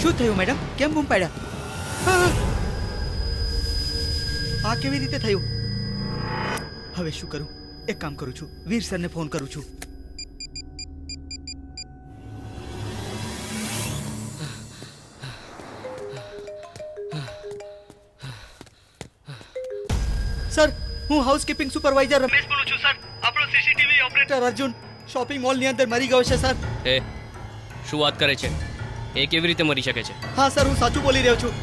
શું થયું મેડમ? કેમ બૂમ પાડ્યા? આ કેવી રીતે થયું? હવે શું કરું? એક કામ કરું છું, વીર સરને ફોન કરું છું. સર, હું હાઉસકીપિંગ સુપરવાઇઝર રમેશ બોલું છું સર. આપણો સીસીટીવી ઓપરેટર અર્જુન શોપિંગ મોલની અંદર મરી ગયો છે સર. એ શું વાત કરે છે? એ કેવી રીતે મરી શકે છે? હા સર, હું સાચું બોલી રહ્યો છું.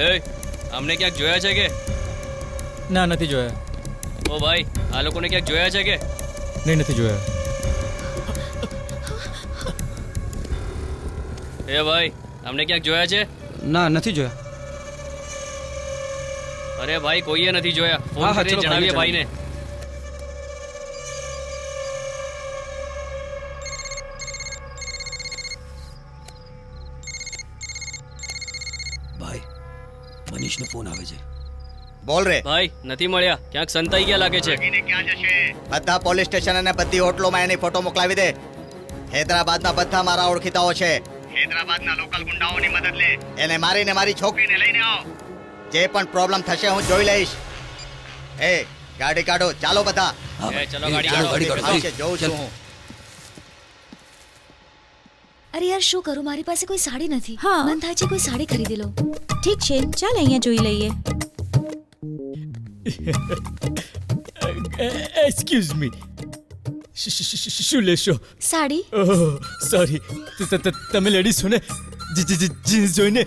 એ અમને ક્યાંક જોયા છે કે? ના, નથી જોયા. ઓ ભાઈ, આ લોકોને ક્યાંક જોયા છે કે? નહીં, નથી જોયા. એ ભાઈ, અમને ક્યાંક જોયા છે? ના, નથી જોયા. અરે ભાઈ, કોઈએ નથી જોયા. હા, ફોન હા, કરીને ચલો, જણાવીએ ભાઈને ભાઈને. ભાઈ, મનીષનો ફોન આવે છે. બોલ રે. ભાઈ, નથી મળ્યા. ક્યાંક સંતાઈ ગયા લાગે છે. બધા પોલીસ સ્ટેશન અને બધી હોટલોમાં એની ફોટો મોકલાવી દે. હૈદરાબાદના બધા મારા ઓળખીતાઓ છે. હૈદરાબાદના લોકલ ગુંડાઓની મદદ લે. એને મારીને મારી છોકરીને લઈને આવો. જે પણ પ્રોબ્લેમ થશે હું જોઈ લઈશ. એ ગાડી કાઢો, ચાલો બધા. એ ચલો ગાડી ચાલો, કાઢો. ગાડી કાઢો. છે, જોઉં છું હું. અરે યાર, શું કરું? મારી પાસે કોઈ સાડી નથી. હા. મન થાય છે કોઈ સાડી ખરીદી લઉં. ઠીક છે, ચાલ અહીંયા જોઈ લઈએ. એક્સક્યુઝ મી, શું લેશો? સાડી? ઓહ સોરી, તમે લેડીઝ છો ને? જીન્સ જોઈને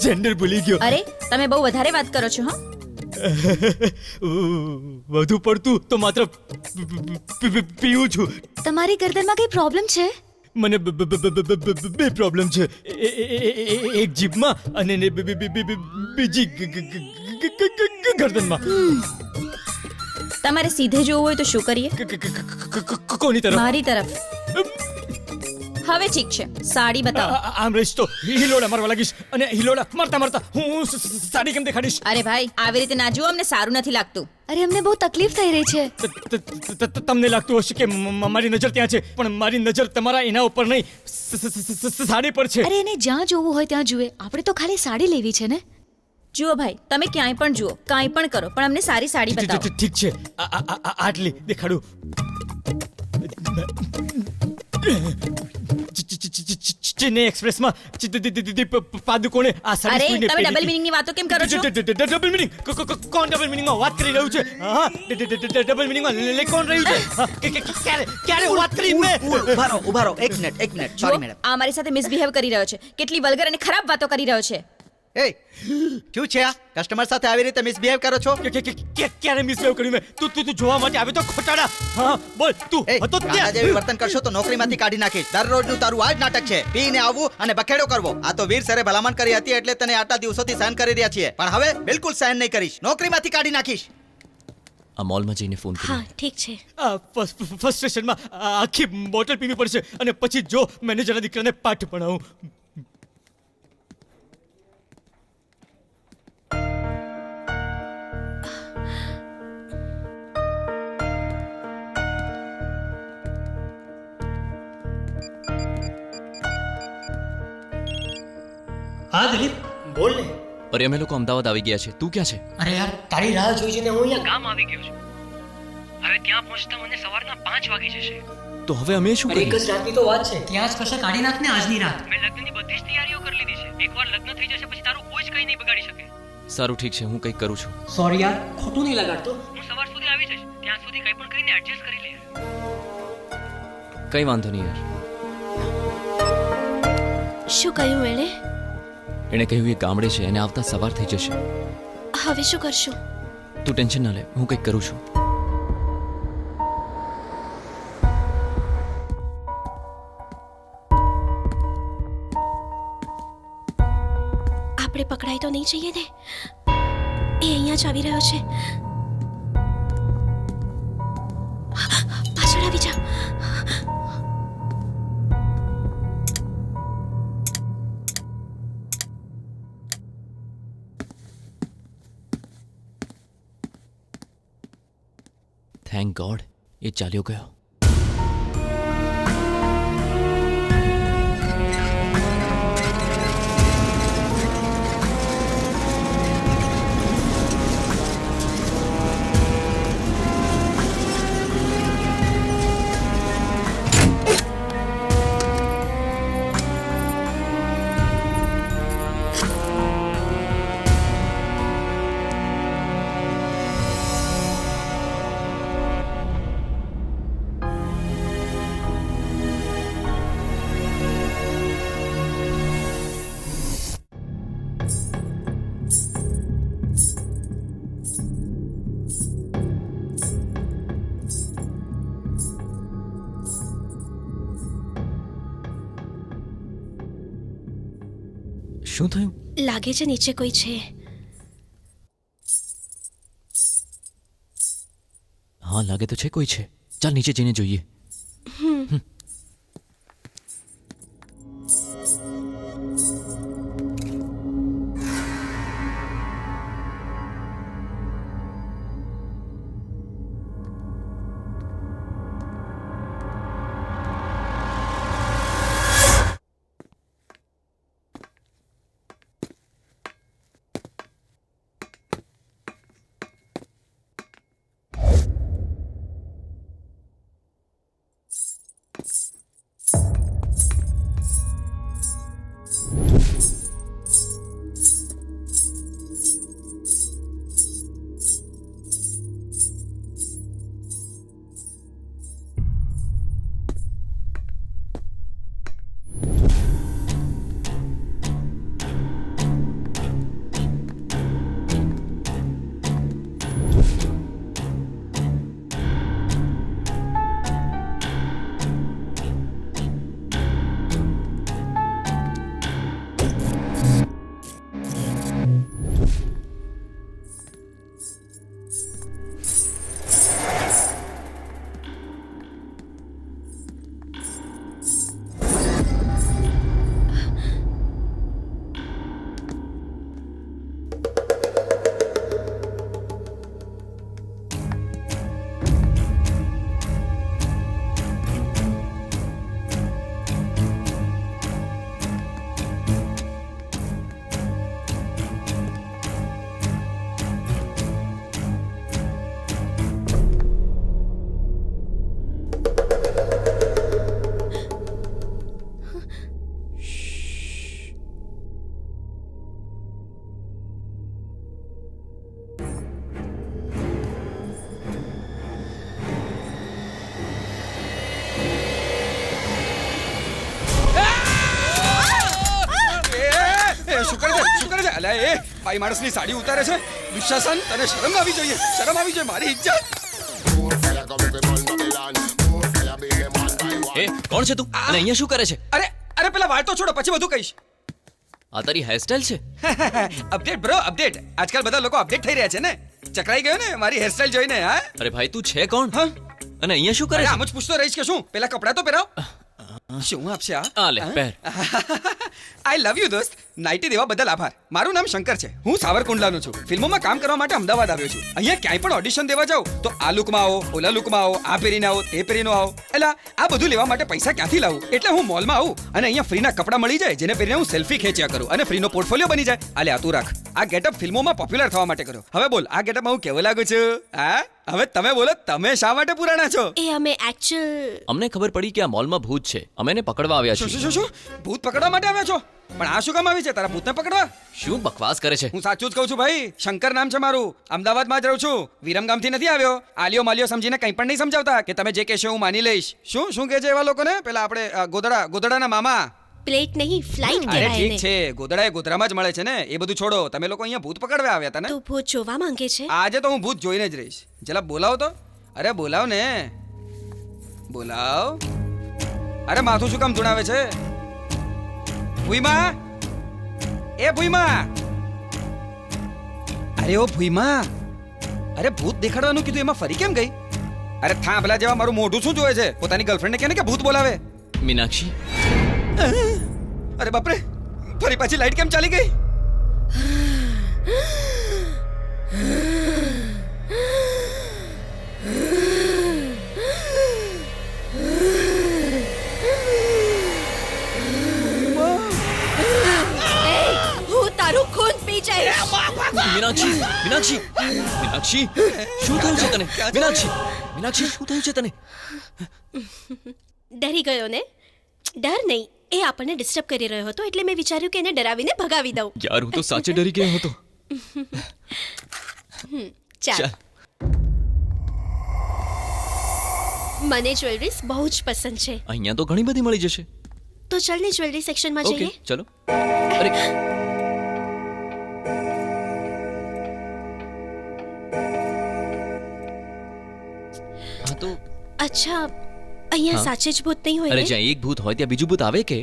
જેન્ડર ભૂલી ગયો. અરે તમે બહુ વધારે વાત કરો છો. હા, વધુ પડતું તો માત્ર પીવું છું. તમારી ગરદનમાં કઈ પ્રોબ્લેમ છે? મને બે પ્રોબ્લેમ છે. એક જીભમાં અને બીજી ગરદનમાં. તમારે સીધે જોવું હોય તો શું કરીએ? કોની તરફ? મારી તરફ. હવે ઠીક છે, સાડી બતાવો. આમ રહીશ તો હિલોડા મારવા લાગીશ, અને હિલોડા મારતા મારતા હું સાડી કેમ દેખાડીશ? અરે ભાઈ, આવી રીતે ના જુઓ, અમને સારું નથી લાગતું. અરે અમને બહુ તકલીફ થઈ રહી છે. તમને લાગતું હશે કે મારી નજર ત્યાં છે, પણ મારી નજર તમારા એના ઉપર નહીં, સાડી પર છે. અરે એને જ્યાં જોવું હોય ત્યાં જુએ. આપણે તો ખાલી સાડી લેવી છે ને. જુઓ ભાઈ, તમે ક્યાંય પણ જુઓ, કાંઈ પણ કરો, પણ અમને સારી સાડી બતાવો. ઠીક છે, આટલી દેખાડું. ચેન્નઈ એક્સપ્રેસમાં પાદુકોણે આ સાડી અરે સુઈને તમે પહેરી ડબલ હતી. મિનિંગની વાતો કેમ કરો છો ડબલ મિનિંગ કોણ ડબલ મિનિંગમાં વાત કરી રહ્યું છે હા ડબલ મિનિંગમાં કોણ રહ્યું છે હા, ક્યારે વાત કરી મેં ઉભા રહો એક મિનિટ જુઓ, સોરી મેડમ આ અમારી સાથે મિસબિહેવ કરી રહ્યો છે કેટલી વલ્ગર અને ખરાબ વાતો કરી રહ્યો છે એ શું છે આ કસ્ટમર સાથે આવી રીતે મિસબિહેવ કરો છો ક્યારે મિસબિહેવ કર્યું મેં તું જોવા માટે આવે તો ખોટાડા હા બોલ તું એ હતો ગાંડા ત્યાં જેવી વર્તન કરશો તો નોકરીમાંથી કાઢી નાખીશ દરરોજનું તારું આ જ નાટક છે પીને આવવું અને બખેડો કરવો આ તો વીર સરે ભલામણ કરી હતી એટલે તને આટલા દિવસોથી સહન કરી રહ્યા છીએ પણ હવે બિલકુલ સહન નહીં કરીશ નોકરીમાંથી કાઢી નાખીશ આ મોલમાં જઈને ફોન હા ઠીક છે ફ્રસ્ટ્રેશનમાં આખી બોટલ પીવી પડશે અને પછી જો મેનેજરના દીકરાને પાઠ ભણાવું હા દિલીપ બોલ ને અરે અમે લોકો અમદાવાદ આવી ગયા છે તું ક્યાં છે અરે યાર તારી રાહ જોઈ છે ને હું અહીંયા ગામ આવી ગયો છું હવે ત્યાં પહોંચતા મને સવારના 5 વાગી જશે તો હવે અમે શું અરે એક કરીએ જ રાતની તો વાત છે ત્યાં જ કશે કાઢી નાખ ને આજની રાત મેં લગ્નની બધી જ તૈયારીઓ કરી લીધી છે એકવાર લગ્ન થઈ જશે પછી તારું કોઈ જ કંઈ નહીં બગાડી શકે સારું ઠીક છે હું કંઈક કરું છું સોરી યાર ખોટું નહીં લગાડતો હું સવાર સુધી આવી જઈશ ત્યાં સુધી કંઈ પણ કરીને એડજસ્ટ કરી લઈએ કંઈ વાંધો નહીં યાર શું કહ્યું એણે એણે કહ્યું એ ગામડે છે એને આવતા સવાર થઈ જશે હવે શું કરશું તું ટેન્શન ના લે હું કંઈક કરું છું આપણે પકડાઈ તો નહીં જઈએ ને એ અહીંયા જ આવી રહ્યો છે પાછળ આવી જા થેન્ક ગોડ એ ચાલ્યો ગયો શું થયું લાગે છે નીચે કોઈ છે હા લાગે તો છે કોઈ છે ચાલ નીચે જઈને જોઈએ અલા એ ભાઈ માણસની સાડી ઉતારે છે. દુશાસન, તને શરમ આવી જોઈએ, શરમ આવી જોઈએ, મારી ઇજ્જત. એ કોણ છે તું અને અહીંયા શું કરે છે? અરે અરે પેલા વાળ તો છોડો, પછી બધું કહીશ. આ તારી હેરસ્ટાઈલ છે? Update bro, update. આજકાલ બધા લોકો અપડેટ થઈ રહ્યા છે ને. ચકરાઈ ગયો ને મારી હેરસ્ટાઈલ જોઈને? હા અરે ભાઈ તું છે કોણ હા અને અહીંયા શું કરે અરે છે? આમ જ પૂછતો રહીશ કે શું? પેલા કપડાં તો પહેરાવ. શું આપશે આ? આ લે પહેર. આઈ લવ યુ દોસ્ત. નાઇટી દેવા બદલ આભાર. મારું નામ શંકર છે. હું સાવરકુંડલાનો છું. ફિલ્મોમાં કામ કરવા માટે અમદાવાદ આવ્યો છું. અહીંયા ક્યાંય પણ ઓડિશન દેવા જાઉં તો આ લુકમાં આવો, ઓલા લુકમાં આવો, આ પહેરીને આવો, તે પહેરીને આવો. એલા આ બધું લેવા માટે પૈસા ક્યાંથી લાવું? એટલે હું મોલમાં આવું અને અહીંયા ફ્રીના કપડાં મળી જાય જેને પહેરીને હું સેલ્ફી ખેંચ્યા કરું અને ફ્રીનો પોર્ટફોલિયો બની જાય. આલે આ તું રાખ. આ ગેટઅપ ફિલ્મોમાં પોપ્યુલર થવા માટે કર્યો. હવે બોલ, આ ગેટઅપમાં હું કેવો લાગુ છું? હા હવે તમે બોલો, તમે શા માટે પુરાણા છો? એ અમે એકચ્યુઅલ અમને ખબર પડી કે આ મોલમાં ભૂત છે. અમે એને પકડવા આવ્યા શું છીએ. શું શું શું? ભૂત પકડવા માટે આવ્યા છો? પણ આ શું કામ આવી છે તારા ભૂતને પકડવા? શું બકવાસ કરે છે? હું સાચું જ કહું છું ભાઈ. શંકર નામ છે મારું. અમદાવાદમાં જ રહું છું. વિરમગામથી નથી આવ્યો. આલિયો માલિયો સમજીને કંઈ પણ નહીં સમજાવતા કે તમે જે કહેશો હું માની લઈશ. શું શું કહે છે એવા લોકોને? પેલા આપણે ગોદડાના મામા. પ્લેટ નહીં ફ્લાઇટ અરે કહેવાય ઠીક એને. છે, ગોદડા એ ગોધરામાં જ મળે છે ને. એ બધું છોડો. તમે લોકો અહીંયા ભૂત પકડવા આવ્યા હતા ને? તું ભૂત જોવા માંગે છે? આજે તો હું ભૂત જોઈને જ રહીશ. જરા બોલાવો તો. અરે બોલાવ ને, બોલાવ. અરે માથું શું કામ ધુણાવે છે? ભૂઈમા, એ ભૂઈમા. અરે ઓ ભૂઈમા, અરે ભૂત દેખાડવાનું કીધું એમાં ફરી કેમ ગઈ? અરે થાંભલા જેવા મારું મોઢું શું જોવે છે? પોતાની ગર્લફ્રેન્ડને કહે ને કે ભૂત બોલાવે. મીનાક્ષી, અરે બાપરે, ફરી પાછી લાઈટ કેમ ચાલી ગઈ? હું તારું ખૂન પી જઈશ. મીનાક્ષી, મીનાક્ષી, મીનાક્ષી, શું થયું છે તને? મીનાક્ષી, મીનાક્ષી, શું થયું છે તને? ડરી ગયો ને? ડર નહીં, એ આપણને ડિસ્ટર્બ કરી રહ્યો હતો એટલે મેં વિચાર્યું કે એને ડરાવીને ભગાવી દઉં. યાર હું તો સાચે ડરી ગયો હતો. ચાલ. ચાલ. મને જ્વેલરીઝ બહુ જ પસંદ છે. અહીંયા તો ઘણી બધી મળી જશે. તો ચાલ ને જ્વેલરી સેક્શનમાં ઓકે જઈએ. ચલો. અરે હા તો અચ્છા, અહીંયા હા. સાચે જ ભૂત નહીં હોય અરે ને? જ્યાં એક ભૂત હોય ત્યાં બીજું ભૂત આવે કે?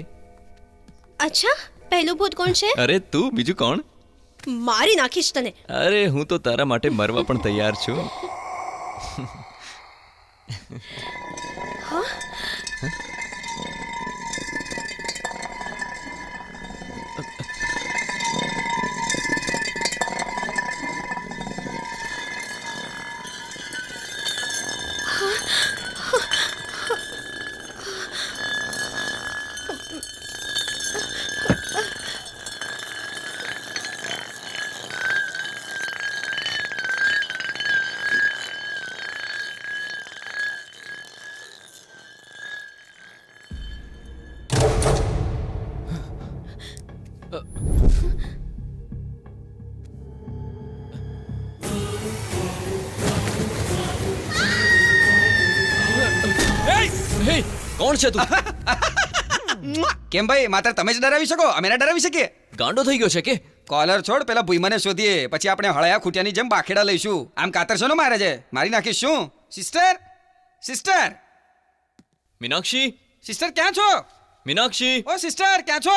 અચ્છા, પહેલું ભૂત કોણ છે? અરે તું, બીજું કોણ? મારી નાખીશ તને. અરે હું તો તારા માટે મરવા પણ તૈયાર છું. હે, કોણ છે તું? કેમ ભાઈ, માત્ર તમે જ ડરાવી શકો? અમે ના ડરાવી શકીએ? ગાંડો થઈ ગયો છે કે? કોલર છોડ, પેલા ભૂઈમાને શોધીએ, પછી આપણે હળયા ખૂટિયાની જેમ બાખેડા લઈશું. આમ કાતર છે ને મારે છે, મારી નાખીશ શું? સિસ્ટર, સિસ્ટર, મીનાક્ષી, સિસ્ટર ક્યાં છો? મીનાક્ષી, ઓ સિસ્ટર ક્યાં છો?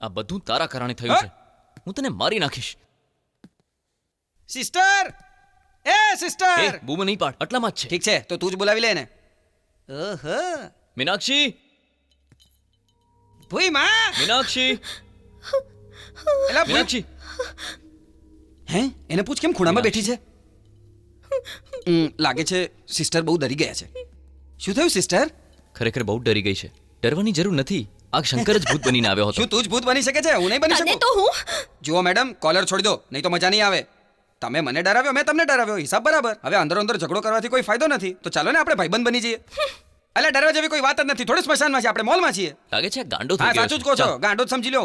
આ બધું તારા કારણે થયું છે. હું તને મારી નાખીશ. સિસ્ટર, એ એ સિસ્ટર. બૂમ નહીં પાડ, આટલામાં જ છે. ઠીક છે, તો તું જ બોલાવી લે ને. ઓહો, મીનાક્ષી, ભૂઈમા. મીનાક્ષી, એલા ભૂઈ. મીનાક્ષી. હે, એને પૂછ કેમ ખૂણામાં બેઠી છે? લાગે છે સિસ્ટર બહુ ડરી ગયા છે. શું થયું સિસ્ટર? ખરેખર બહુ ડરી ગઈ છે. ડરવાની જરૂર નથી. આ શંકર જ ભૂત બનીને આવ્યો હતો. શું તું જ ભૂત બની શકે છે? હું નહીં બની તને શકું. તો હું જુઓ મેડમ, કોલર છોડી દો, નહીં તો મજા નહીં આવે. તમે મને ડરાવ્યો, મેં તમને ડરાવ્યો, હિસાબ બરાબર. હવે અંદરો અંદર ઝઘડો કરવાથી કોઈ ફાયદો નથી. તો ચાલો ને આપણે ભાઈબંધ બની જઈએ. અલ્યા ડરવા જેવી કોઈ વાત જ નથી. થોડી સ્મશાનમાં છે, આપણે મોલમાં છીએ. લાગે છે આ ગાંડો થઈ હા ગયો સાચું જ છે. કહો છો, ચાલ. ગાંડો જ સમજી લો.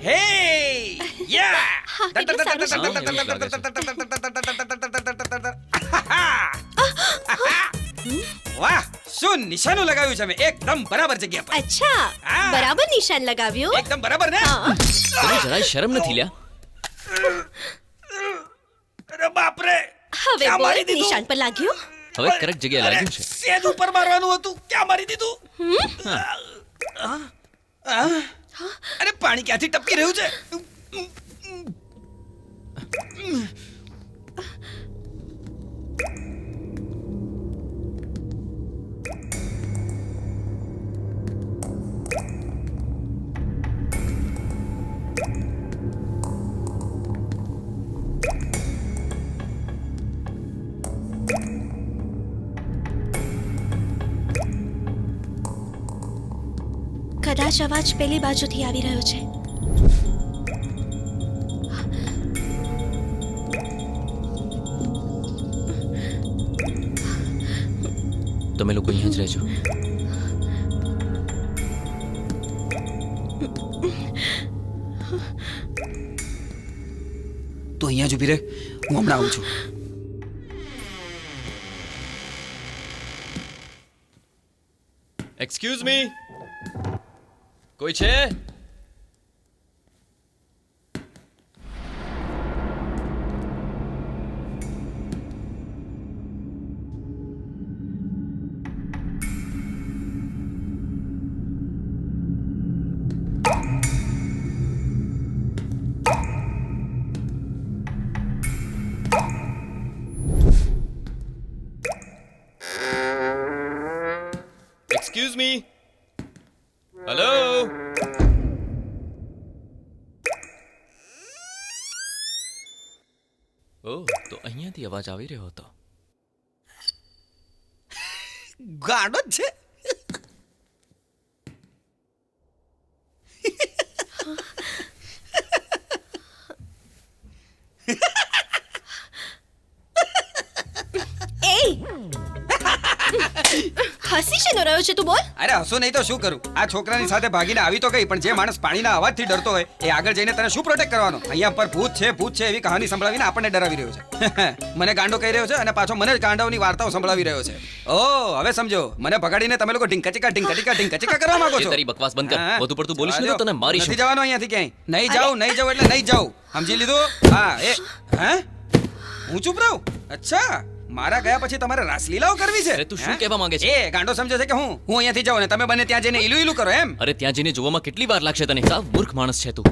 હે યા હા, કેટલું સારું છે. વાહ, શું નિશાનું લગાવ્યું છે મેં, એકદમ બરાબર જગ્યા પર. અચ્છા હા. બરાબર નિશાન લગાવ્યું એકદમ બરાબર ને? હા. તને જરાય શરમ નથી લ્યા. અરે બાપ રે, હવે ક્યાં બોલ મારી દીધું? નિશાન પર લાગ્યું હવે કરેક્ટ જગ્યાએ લાગ્યું છે. સેજ ઉપર મારવાનું હતું, ક્યાં મારી દીધું? અરે પાણી ક્યાંથી ટપકી રહ્યું છે? કદાચ અવાજ પેલી બાજુથી આવી રહ્યો છે. તમે લોકો અહીંયા જ રહેજો. તો અહીંયા જ ઊભી રહે, હું હમણાં આવું છું. એક્સક્યુઝ મી, કોઈ છે? Excuse me, hello. ઓહ, તો અહીંયાથી અવાજ આવી રહ્યો હતો. ગાડો જ છે. એ હસી શેનો રહ્યો છે તું બોલ. અરે હસો નહીં તો શું કરું? આ છોકરાની સાથે ભાગીને આવી તો ગઈ, પણ જે માણસ પાણીના અવાજથી ડરતો હોય એ આગળ જઈને તને શું પ્રોટેક્ટ કરવાનો? અહીંયા પર ભૂત છે એવી કહાની સંભળાવીને આપણને ડરાવી રહ્યો છે. મને ગાંડો કહી રહ્યો છે અને પાછો મને જ ગાંડાઓની વાર્તાઓ સંભળાવી રહ્યો છે. ઓહ, હવે સમજો, મને ભગાડીને તમે લોકો ઢીંકા કરવા માંગો એ છો. તારી બકવાસ બંધ કર. હા. વધુ પડતું બોલીશ ને તો તને મારીશ. નથી જવાનું અહીંયાથી ક્યાંય. નહીં જાઉં એટલે નહીં જાઉં. સમજી લીધું? હા. હે, હું ચૂપ રહું? અચ્છા, મારા ગયા પછી તમારે રાસલીલાઓ કરવી છે? અરે તું શું કહેવા માંગે છે? એ ગાંડો સમજે છે કે હું અહીંયાથી જાઉં ને તમે બંને ત્યાં જઈને ઈલું કરો એમ? અરે ત્યાં જઈને જોવામાં કેટલી વાર લાગશે તને? સાવ મૂર્ખ માણસ છે તું.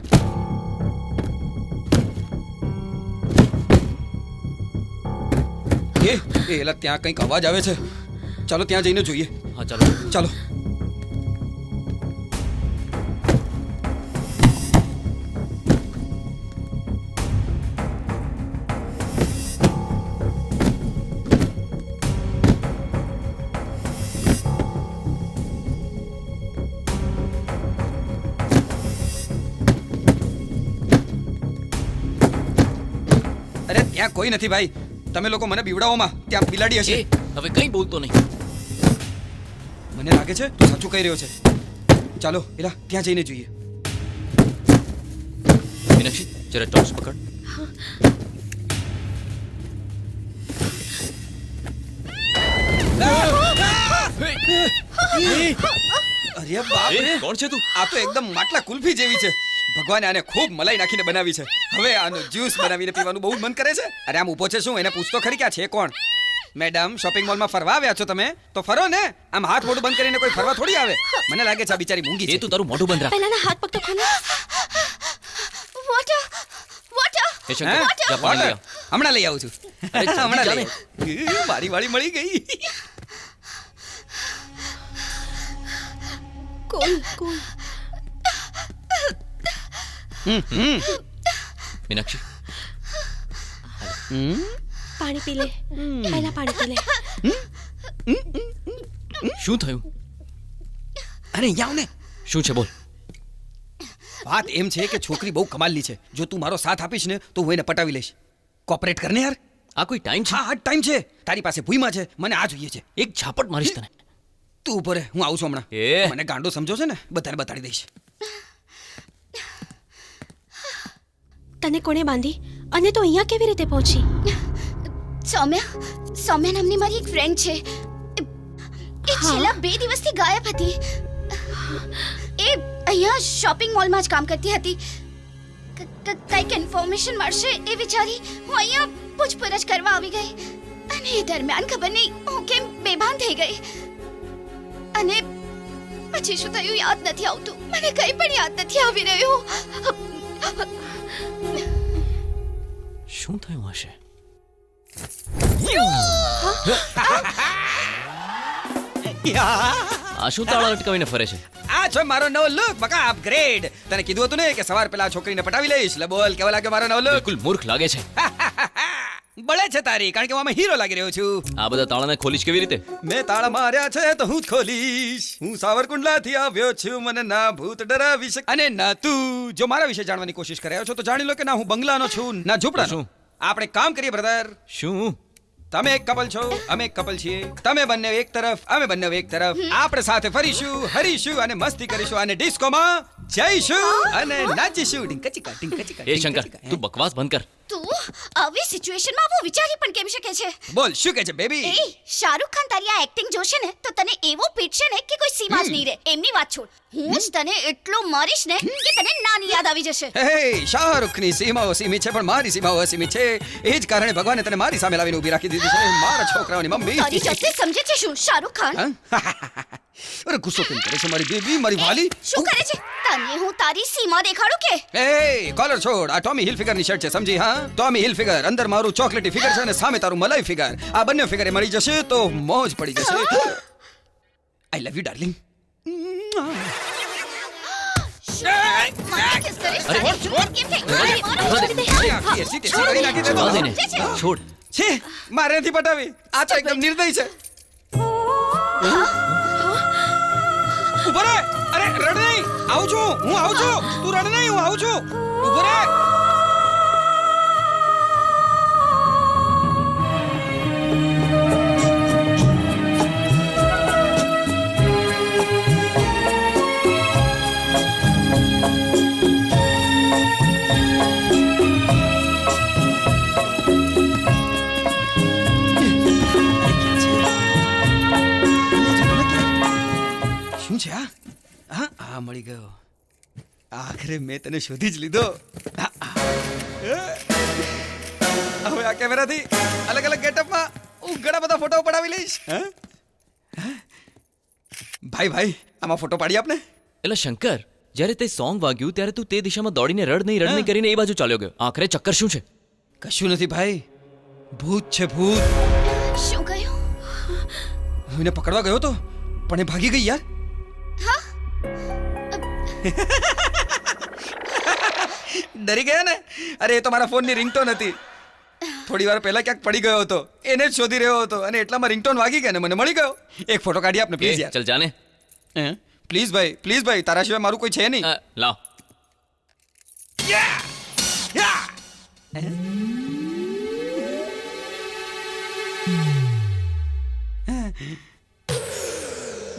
એલા ત્યાં કંઈક અવાજ આવે છે. ચાલો ત્યાં જઈને જોઈએ. હા ચાલો. ચાલો. અરે ત્યાં કોઈ નથી ભાઈ, તમે લોકો મને બીવડાવોમાં. ત્યાં બિલાડી હશે. એ હવે કંઈ બોલતો નહીં. મને લાગે છે તું સાચું કહી રહ્યો છે. ચાલો એલા ત્યાં જઈને જોઈએ. મીનાક્ષી જરા ટોર્ચ પકડ. અરે બાપ રે, કોણ છે તું? આ તો એકદમ માટલા કુલ્ફી જેવી છે. ભગવાને આને ખૂબ મલાઈ નાખીને બનાવી છે. હવે આનો જ્યુસ બનાવીને પીવાનું બહુ મન કરે છે. અરે આમ ઊભો છે શું? એને પૂછતો ખરી કે આ છે કોણ? મેડમ, શોપિંગ મોલમાં ફરવા આવ્યા છો તમે? તો ફરો ને. આમ હાથ મોઢું બંધ કરીને કોઈ ફરવા થોડી આવે. મને લાગે છે આ બિચારી મૂંગી એ છે. તું તારું મોઢું બંધ રાખ. પહેલાના હાથ પગ તો ખોલો. Water water. એ શંકર, જા પાણી લઈ આવ. હમણાં લઈ આવું છું. અરે જલ્દી હમણાં જા લઈ આવું. મારી વાળી મળી ગઈ. કુલ કુલ. મીનાક્ષી પાણી પી લે. પહેલા પાણી પી લે. શું થયું? અરે અહીંયા આવ ને. શું છે બોલ. વાત એમ છે કે છોકરી બહુ કમાલની છે. જો તું મારો સાથ આપીશ ને તો હું એને પટાવી લઈશ. કોઓપરેટ કરને યાર. આ કોઈ ટાઈમ છે? હા ટાઈમ છે. તારી પાસે ભૂઈમાં છે. મને આ જોઈએ છે. એક ઝાપટ મારીશ તને. તું ઉપર રહે, હું આવું છું હમણાં. એ મને ગાંડો સમજો છે ને, બધાને બતાડી દઈશ. તને કોણે બાંધી અને તો અહીંયા કેવી રીતે પહોંચી? સૌમ્યા નામની મારી એક ફ્રેન્ડ છે. છેલ્લા 2 દિવસથી ગાયબ હતી. એ અહીંયા શોપિંગ મોલમાં જ કામ કરતી હતી. કંઈક ઇન્ફોર્મેશન મળશે એ વિચારી હું અહીંયા પૂછપરછ કરવા આવી ગઈ અને એ દરમિયાન ખબર નહીં હું કેમ બેભાન થઈ ગઈ અને પછી શું થયું યાદ નથી આવતું. મને કંઈ પણ યાદ નથી આવી રહ્યું. શું થયું હશે? આ શું તાળા લટકાવીને ફરે છે? આ છો મારો નવો લુક બકા અપગ્રેડ. તને કીધું હતું ને કે સવાર પેલા છોકરીને પટાવી લઈશ. લે બોલ કેવો લાગ્યો મારો નવો લુક? બિલકુલ મૂર્ખ લાગે છે. બળે છે તારી, કારણ કે હું આમાં હીરો લાગી રહ્યો છું. આ બધા તાળાને ખોલીશ કેવી રીતે? મેં તાળા માર્યા છે તો હું જ ખોલીશ. હું સાવરકુંડલાથી આવ્યો છું, મને ના ભૂત ડરાવી શકે અને ના તું. જો મારા વિશે જાણવાની કોશિશ કર્યા છો તો જાણી લો કે ના હું બંગલાનો છું ના ઝૂંપડાનો. શું? આપણે કામ કરીએ બ્રધર. શું? તમે એક કપલ છો, અમે એક કપલ છીએ. તમે બંને એક તરફ, અમે બંને એક તરફ. આપણે સાથે ફરીશું, હરીશું અને મસ્તી કરીશું અને ડિસ્કોમાં જઈશું અને નાચીશું. ડિંકચીકા ડિંકચીકા. એ શંકર, તું બકવાસ બંધ કર. તું આવી સિચ્યુએશનમાં આવું વિચારી પણ કેમ શકે છે? બોલ શું કહે છે બેબી? એ શાહરુખ ખાન તારી આ એક્ટિંગ જોશે ને તો તને એવો પીટશે ને કે કોઈ સીમા જ નહીં રહે. એમની વાત છોડ, હું જ તને એટલો મારીશ ને કે તને નાની યાદ આવી જશે. હે શાહરુખની સીમાઓ સીમિત છે પણ મારી સીમાઓ અસીમિત છે. એ જ કારણે ભગવાને તને મારી સામે લાવીને ઊભી રાખી દીધી છે, મારા છોકરાઓની મમ્મી. તારી જાતે સમજે છે શું શાહરુખ ખાન? અરે ગુસ્સો કેમ કરે છે મારી બેબી, મારી વાલી? શું કરે છે? તને હું તારી સીમા દેખાડું કે? એ કોલર છોડ. આ ટોમી હિલફિગરની શર્ટ છે, સમજી? હા, ટોમી હિલફિગર. અંદર મારું ચોકલેટી ફિગર છે અને સામે તારું મલાઈ ફિગર. આ બંને ફિગરે મળી જશે તો મોજ પડી જશે. આઈ લવ યુ ડાર્લિંગ. મને કિસ કરીશ? અરે, કેમ થઈ? અરે, છોડી દે. જવા દે ને. છોડ. છે મારે નથી પટાવી. આ તો એકદમ નિર્દય છે. ઉભો રે. અરે રડ નહીં, આવું છું હું, આવું છું. તું રડ નહીં, હું આવું છું. ઉભો રે. શું છે આ? હા, આ મળી ગયો. આખરે મેં તને શોધી જ લીધો. હવે આ કેમેરાથી અલગ અલગ ગેટઅપમાં હું ઘણા બધા ફોટો પડાવી લઈશ. ભાઈ ભાઈ આમાં ફોટો પાડી આપને. એટલે શંકર, જ્યારે તે સોંગ વાગ્યું ત્યારે તું તે દિશામાં દોડીને રડ નહીં કરીને એ બાજુ ચાલ્યો ગયો. આખરે ચક્કર શું છે? કશું નથી ભાઈ, ભૂત છે ભૂત. શું કહ્યું? હું એને પકડવા ગયો તો પણ એ ભાગી ગઈ યાર. ડરી ગયા ને? અરે એ તો મારા ફોનની રિંગટોન હતી. થોડી વાર પહેલા ક્યાંક પડી ગયો હતો, એને જ શોધી રહ્યો હતો અને એટલામાં રિંગટોન વાગી ગયા ને મને મળી ગયો. એક ફોટો કાઢી આપને પ્લીઝ યાર. ચલ જાને. પ્લીઝ ભાઈ તારા સિવાય મારું કોઈ છે નહીં. લાવ.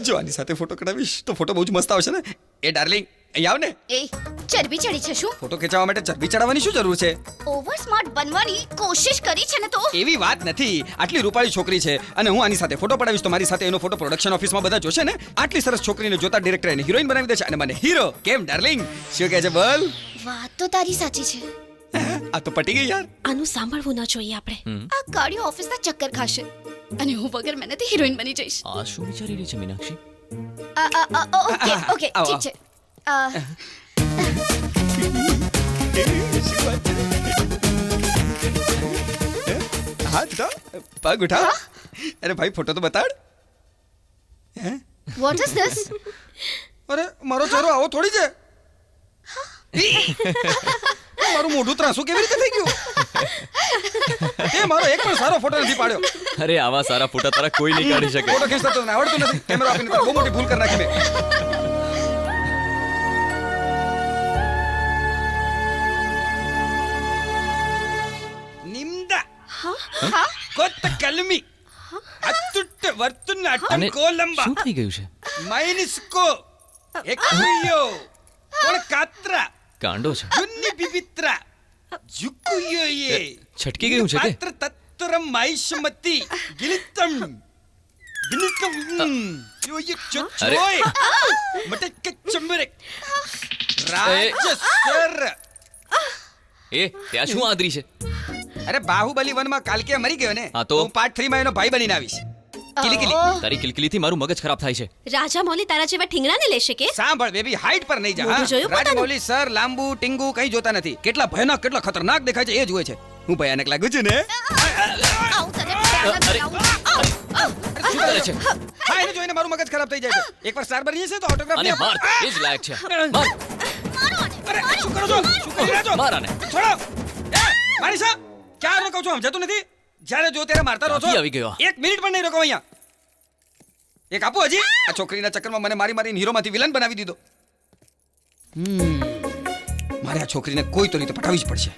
જો આની સાથે ફોટો કઢાવીશ તો ફોટો બહુ જ મસ્ત આવશે ને. એ ડાર્લિંગ અહીં આવ ને. એ ચરબી ચડી છે શું? ફોટો ખેંચાવવા માટે ચરબી ચડાવવાની શું જરૂર છે? ઓવર સ્માર્ટ બનવાની કોશિશ કરી છે ને તો? એવી વાત નથી. આટલી રૂપાળી છોકરી છે અને હું આની સાથે ફોટો પડાવીશ તો મારી સાથે એનો ફોટો પ્રોડક્શન ઓફિસમાં બધા જોશે ને. આટલી સરસ છોકરીને જોતા ડિરેક્ટર એને હિરોઈન બનાવી દે છે અને મને હીરો. કેમ ડાર્લિંગ, શું કહે છે બોલ? વાત તો તારી સાચી છે. આ તો પટી ગઈ યાર. આનું સાંભળવું ન જોઈએ આપણે. આ ગાડીઓ ઓફિસના ચક્કર ખાશે અને હું વગર મહેનતે હિરોઈન બની જઈશ. આ શું વિચારી રહી છે મીનાક્ષી? ઓકે ઠીક છે. હાથ ઉઠાવ, પગ ઉઠાવ. અરે ભાઈ ફોટો તો બતાડ. What is this? અરે મારો ચહેરો આવો થોડી છે. મારું મોઢું ત્રાસું કેવી રીતે થઈ ગયું? એ મારો એક પણ સારો ફોટો નથી પાડ્યો. અરે આવા સારા ફોટા તારા કોઈ નહીં કાઢી શકે. ફોટો ખેંચતા તો તને આવડતું નથી. કેમેરો આપીને તારે બહુ મોટી ભૂલ કરી નાખી મેં. નિમ્દા કોત કલમી અતુટ વર્તુન અટન કોલંબા. શું થઈ ગયું છે? માઇનિસ્કો એક્યુયો કોણ કાત્રા કાંડો છે. જુન્ની બિબિત્રા જુકુયોયે છટકી ગયું છે કે? પાત્ર તત્તરમ માઈશમતી ગિલિતમ અરે. એ ત્યાં શું આદરી છે? અરે બાહુબલી 1 માં કાલકે મરી ગયો ને હા તો? હું પાર્ટ 3 માં એનો ભાઈ બનીને આવીશ. કિલી તારી કિલકિલીથી મારું મગજ ખરાબ થાય છે. રાજા મૌલી તારા જેવા ઠીંગણાને લેશે કે સાંભળ બેબી, હાઈટ પર નહીં જા. મોઢું જોયું પોતાનું? રાજામૌલી સર લાંબુ ટીંગુ કઈ જોતા નથી. કેટલા ભયાનક કેટલા ખતરનાક દેખાય છે એ જુએ છે. હું ભયાનક લાગુ છું ને? આવું તને પહેલા કરાવું. શું કરે છે? હા, એને જોઈને મારું મગજ ખરાબ થઈ જાય છે. એકવાર સ્ટાર બની જશે તો ઓટોગ્રાફ આને માર, એ જ લાયક છે. માર, અરે શું કરો છો? શું કરી રહ્યા છો? માર આને. છોડો. એ માનીષા, ક્યાં રોકાવ છો? સમજાતું નથી? જ્યારે જો ત્યારે મારતા રહો છો. ક્યાંથી આવી ગયો? 1 મિનિટ પણ નહીં રોકાવ અહીંયા. એક આપો હજી. આ છોકરીના ચક્કરમાં મને મારી મારીને હીરોમાંથી વિલન બનાવી દીધો. મારે આ છોકરીને કોઈ તો રીતે પટાવી જ પડશે.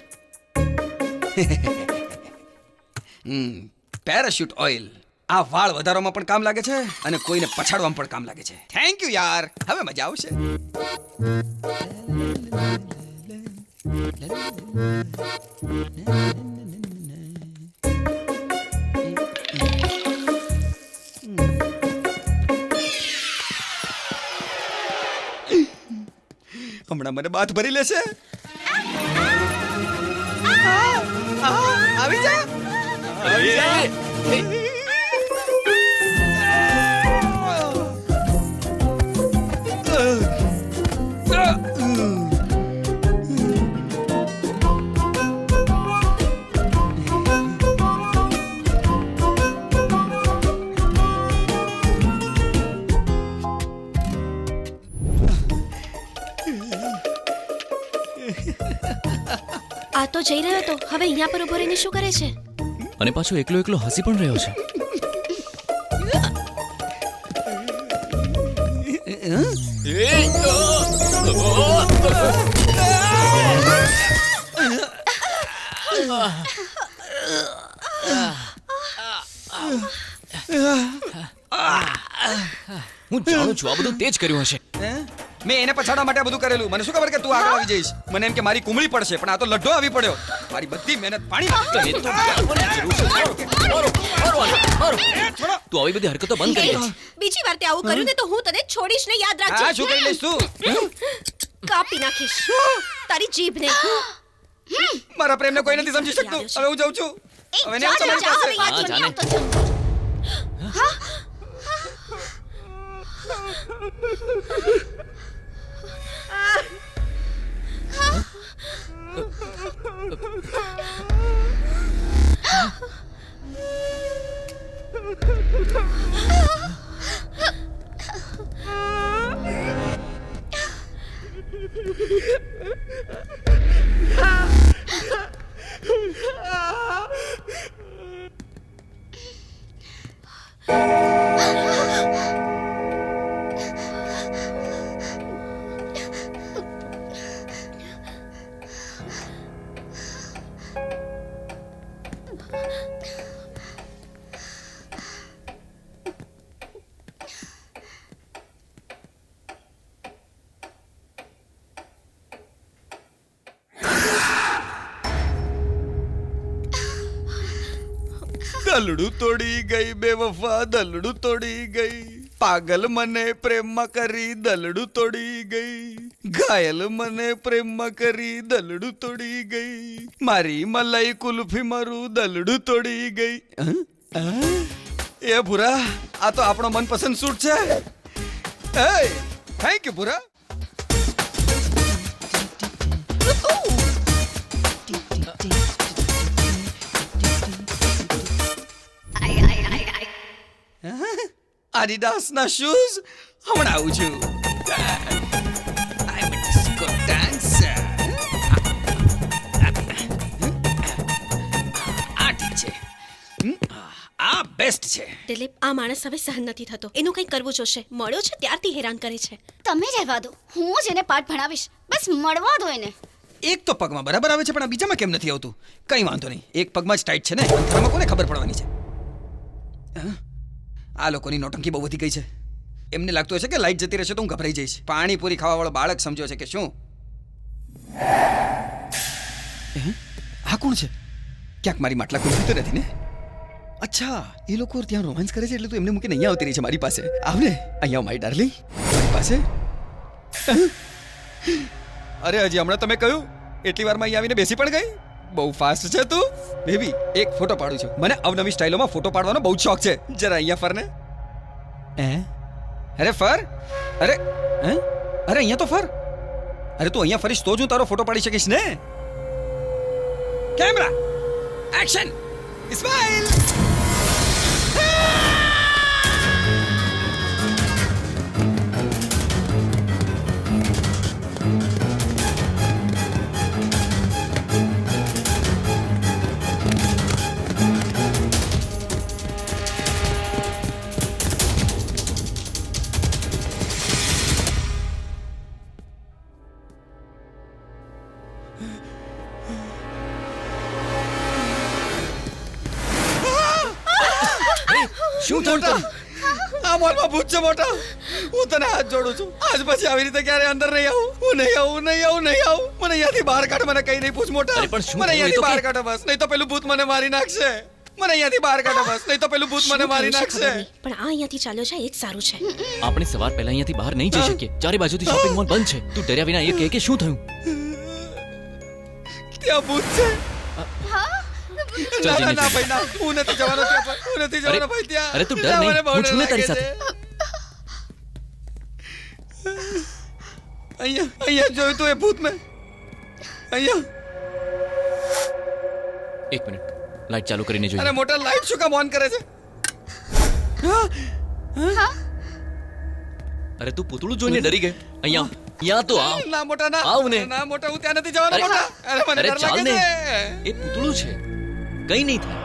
પેરાશૂટ ઓઇલ આ વાળ વધારવામાં પણ કામ લાગે છે અને કોઈને પછાડવામાં પણ કામ લાગે છે. થેન્ક યુ યાર, હવે મજા આવશે. હમણાં મને બાથ ભરી લેશે. આવી જા. આ તો જઈ રહ્યો તો હવે અહીંયા પર ઉભો રહીને શું કરે છે? અને પાછો એકલો એકલો હસી પણ રહ્યો છે. હું જાણું છું આ બધું તે જ કર્યું હશે. મેં એને પછાડવા માટે આ બધું કરેલું. મને શું ખબર કે તું આગળ આવી જઈશ. મને એમ કે મારી કુમળી પડશે, પણ આ તો લડ્ડો આવી પડ્યો. મારી બધી મહેનત પાણી એ તો જાણવાની જરૂર છે. મારો, મારો આને, મારો. તું આવી બધી હરકતો બંધ કરી દે. બીજી વાર તે આવું કર્યું ને તો હું તને છોડીશ ને, યાદ હા, શું કરી રાખજે. લઈશ તું? કાપી નાખીશ તારી જીભને. મારા પ્રેમને કોઈ નથી સમજી શકતું. હવે હું જાઉં છું. હવે નહીં આવતો મારી પાસે. હા, જાને. દલડું તોડી ગઈ બેવફા, દલડું તોડી ગઈ. પાગલ મને પ્રેમમાં કરી દલડું તોડી ગઈ. ઘાયલ મને પ્રેમમાં કરી દલડું તોડી ગઈ. મારી મલાઈ કુલ્ફી મારું દલડું તોડી ગઈ. એ ભૂરા, આ તો આપણો મનપસંદ સૂટ છે. થેન્ક યુ ભૂરા. Adidas ના શૂઝ હમણાં આવું છું. I'm a disco dancer. આ ઠીક છે. આ બેસ્ટ છે. દિલીપ, આ માણસ હવે સહન નથી થતો. એનું કંઈ કરવું જોશે. મળ્યો છે ત્યારથી હેરાન કરે છે. તમે રહેવા દો, હું જ એને પાઠ ભણાવીશ. બસ મળવા દો એને. એક તો પગમાં બરાબર આવે છે પણ આ બીજામાં કેમ નથી આવતું? કઈ વાંધો નહીં, એક પગમાં જ ટાઈટ છે ને, અંતરમાં કોને ખબર પડવાની છે? આ લોકોની નોટંકી બહુ વધી ગઈ છે. એમને લાગતું હશે કે લાઈટ જતી રહેશે તો હું ગભરાઈ જઈશ. પાણીપુરી ખાવાવાળો બાળક સમજ્યો છે કે શું? આ કોણ છે? ક્યાંક મારી માટલા ખુલતી તો નથી ને? અચ્છા એ લોકો ત્યાં રોમાન્સ કરે છે એટલે તું એમને મૂકીને અહીંયા આવતી રહી છે મારી પાસે. આવને અહીંયા મારી ડાર્લિંગ મારી પાસે. અરે હજી હમણાં તમે કહ્યું એટલી વારમાં અહીંયા આવીને બેસી પણ ગઈ. બહુ ફાસ્ટ છે તું બેબી. એક ફોટો પાડું છું. મને અવનવી સ્ટાઇલોમાં ફોટો પાડવાનો બહુ શોખ છે. જરા અહીંયા ફરને. અરે ફર. અરે અરે અહીંયા તો ફર. અરે તું અહીંયા ફરીશ તો જ હું તારો ફોટો પાડી શકીશ ને. Camera action smile. શું થયું તને? આ મોલમાં ભૂત છે મોટા. હું તને હાથ જોડું છું. આજ પછી આવી રીતે ક્યારે અંદર નહીં આવું. હું નહીં આવું. મને અહીંયાથી બહાર કાઢ. મને કઈ નહીં પૂછ મોટા. અરે પણ શું મને થયું એ તો અહીંયાથી બહાર કે? કાઢો બસ. નહીં તો પેલું ભૂત મને મારી નાખશે. મને અહીંયાથી બહાર કાઢો બસ. નહીં તો પેલું ભૂત મને શું મારી થયું છે નાખશે. ખબર નહીં, પણ આ અહીંયાથી ચાલ્યો છે એ જ સારું છે. આપણે સવાર પહેલા અહીંયાથી બહાર નહીં જઈ શકીએ. ચારે બાજુથી શોપિંગ મોલ બંધ છે. તું ડર્યા વિના એ કહે કે શું થયું? ત્યાં ભૂત છે. ચાલ ના જલ્દી ના જલ્દી. ભાઈ ના. હું નથી જવાનો ત્યાં પર. હું નથી જવાનો ભાઈ ત્યાં. અરે તું ડર ના, નહીં. મને બહુ હું છું ને ડર તારી લાગે સાથે. છે. અહીંયા જોયું તું એ ભૂત મેં. અહીંયા. એક મિનિટ લાઈટ ચાલુ કરીને અરે જોઈએ. મોટા લાઈટ શું કામ ઓન કરે છે? અરે તું પૂતળું જોઈને ડરી ગઈ. અહીંયા તો આવ. ના મોટા ના. આવ ને. ના મોટા હું ત્યાં નથી જવાનો અરે, મોટા. અરે મને અરે ડર ચાલ લાગે ને. છે. એ પૂતળું છે. કઈ નહીં થાય.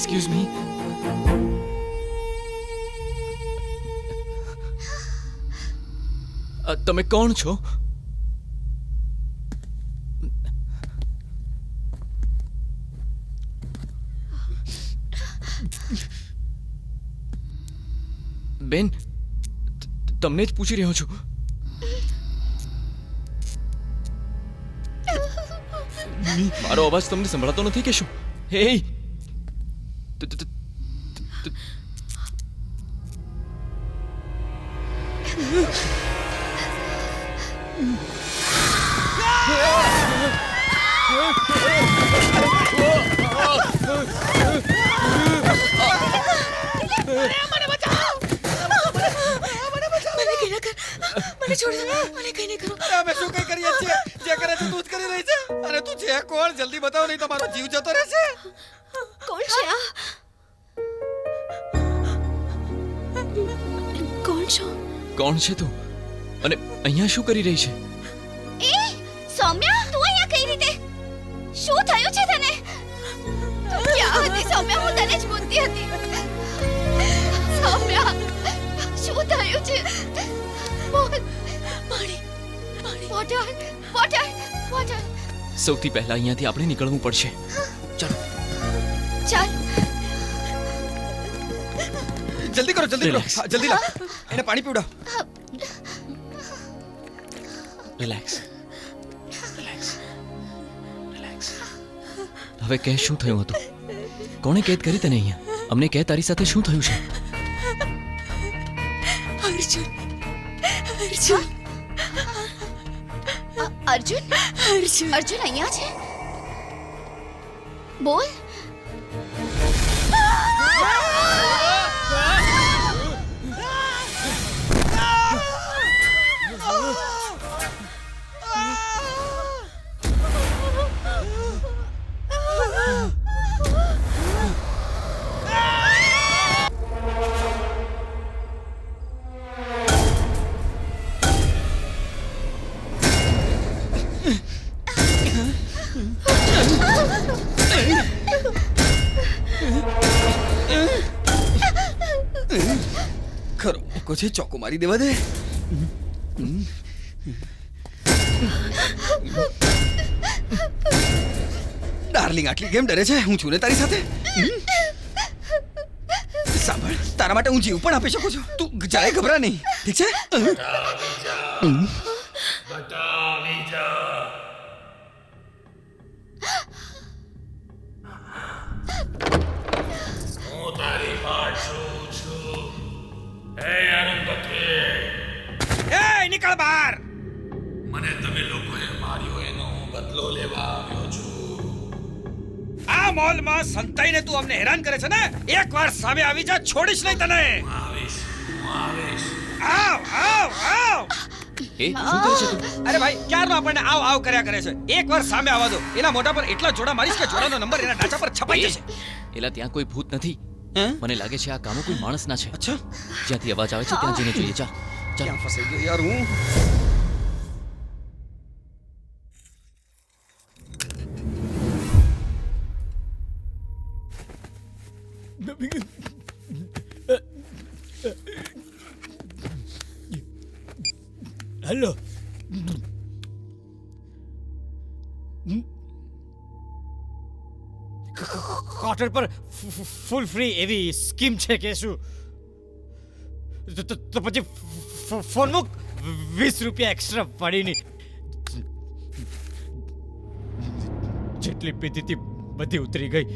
Excuse me. તમે કોણ છો? બેન, તમને જ પૂછી રહ્યો છું. મારો અવાજ તમને સંભળાતો નથી કે શું? હે, મને છોડ દો, મને કઈ નહીં કરો. અરે અમે શું કઈ કરીએ છીએ? જે કરે છે તું જ કરી રહી છે. અરે તું છે કોણ? જલ્દી બતાવ, નહીં તો મારો જીવ જતો રહેશે. કોણ છે આ? કોણ છો? કોણ છે તું? અને અહીંયા શું કરી રહી છે? એ સૌમ્યા, તું અહીંયા કઈ રીતે? શું થયું છે તને? તું ક્યાં હતી સૌમ્યા? હું તને જ પૂછતી હતી. સૌમ્યા, શું થયું છે? બોલ. પાણી, પાણી. Water, water, water. સૌથી પહેલા અહીંયાથી આપણે નીકળવું પડશે. ચાલો. ચાલ. જલ્દી કરો, જલ્દી કરો. Relax. હા, જલ્દી લાવ. એને પાણી પીવડાવ. Relax, relax, relax. હવે કહે, શું થયું હતું? કોણે કેદ કરી તને અહીંયા? અમને કહે, તારી સાથે શું થયું છે? અર્જુન, અર્જુન, અર્જુન, અર્જુન. અર્જુન અહીંયા છે? બોલ. ખરો મૂકો છે, ચોકો મારી દેવા દે. ડાર્લિંગ, આટલી કેમ ડરે છે? હું છું ને તારી સાથે. સાંભળ, તારા માટે હું જીવ પણ આપી શકું છું. તું જરાય ગભરા નહીં, ઠીક છે? એ નીકળ બહાર. મને તમે લોકોએ માર્યો એનો હું બદલો લેવા આવ્યો છું. આ મોલમાં સંતાઈને તું અમને હેરાન કરે છે ને? એકવાર સામે આવી જા, છોડીશ નહીં તને. આવીશ, હું આવીશ. આવ, આવ, આવ. એ શું કરે છે તું? અરે ભાઈ, ક્યારનો આપણને આવ આવ કર્યા કરે છે. એકવાર સામે આવવા દો. એના મોઢા પર એટલા જોડા મારીશ કે જોડાનો નંબર એના ડાચા પર છપાઈ જશે. એલા, ત્યાં કોઈ ભૂત નથી. હે? મને લાગે છે આ કામો કોઈ માણસના છે. અચ્છા, જ્યાંથી અવાજ આવે છે ત્યાં જઈને જોઈએ. ચાલ, ચાલ. ક્યાં ફસાઈ ગયો યાર હું? હેલો. ક્વાર્ટર પર ફૂલ ફ્રી એવી સ્કીમ છે કે શું? તો પછી ફોન મૂક, 20 રૂપિયા એક્સ્ટ્રા પાડીની. જેટલી પીધી હતી બધી ઉતરી ગઈ.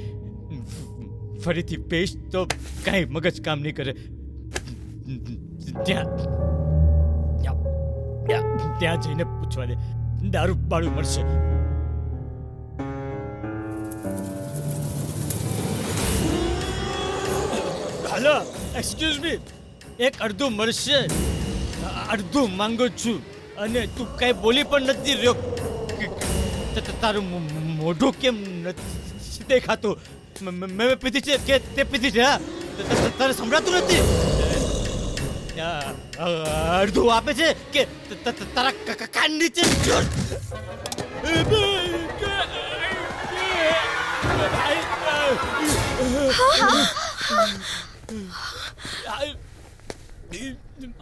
ફરીથી પીશ તો કાંઈ મગજ કામ નહીં કરે. ત્યાં જઈને પૂછવા દે, દારૂ બાળું મળશે. હલો, એક્સક્યુઝ મી, એક અડધું મળશે. અડધું માંગુ છું અને તું કઈ બોલી પણ નથી રહ્યો. તારું મોઢું કેમ નથી દેખાતું? મેં પીધી છે કે તે પીધી છે? હા, તારે સંભળાતું નથી? અડધું આપે છે કે તારા કાન નીચે?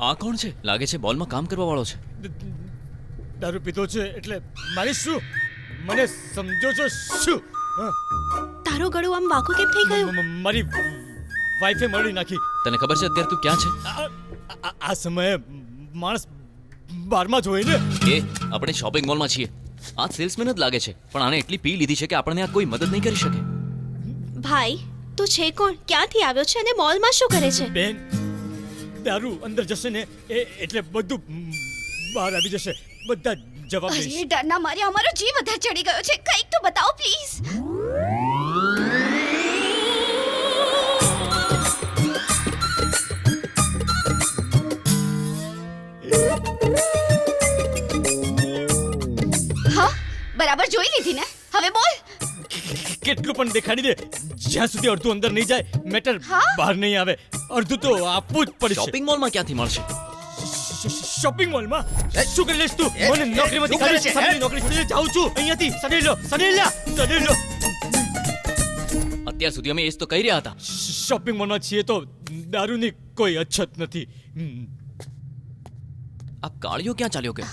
આ કોણ છે? લાગે છે બોલમાં કામ કરવા વાળો છે. દારૂ પીધો છે એટલે મારી શું મને સમજો છો શું? તારો ગળું આમ વાંકું કેમ થઈ ગયું? મારી વાઈફે મળી નાખી. તને ખબર છે અત્યારે તું ક્યાં છે? આ સમયે માણસ બારમાં જ હોય ને. એ આપણે શોપિંગ મોલમાં છીએ. આ સેલ્સમેન જ લાગે છે, પણ આને એટલી પી લીધી છે કે આપણને આ કોઈ મદદ નહીં કરી શકે. ભાઈ તું છે કોણ? ક્યાંથી આવ્યો છે અને મોલમાં શું કરે છે? બેન, દારૂ અંદર જશે ને એટલે બધું બહાર આવી જશે. બધા જવાબ અરે દઈશ. ડરના મારે અમારો જીવ વધારે ચડી ગયો છે. કંઈક તો બતાવો પ્લીઝ. હા, બરાબર જોઈ લીધી ને? હવે બોલ. કેટલું પણ દેખાડી દે, જ્યાં સુધી અડધું અંદર નહીં જાય મેટર હા? બહાર નહીં આવે. અડધું તો આપવું જ પડશે. શોપિંગ મોલમાં ક્યાંથી મળશે? શોપિંગ મોલમાં શું કરી લઈશ તું? મને નોકરીમાંથી શું કરે કાઢી છે? સામેની નોકરી છોડીને જાઉં છું અહીંયાથી. સડી લો. અત્યાર સુધી અમે એ જ તો કહી રહ્યા હતા. શોપિંગ મોલમાં છીએ તો દારૂની કોઈ અછત નથી. આ કાળિયો ક્યાં ચાલ્યો ગયો?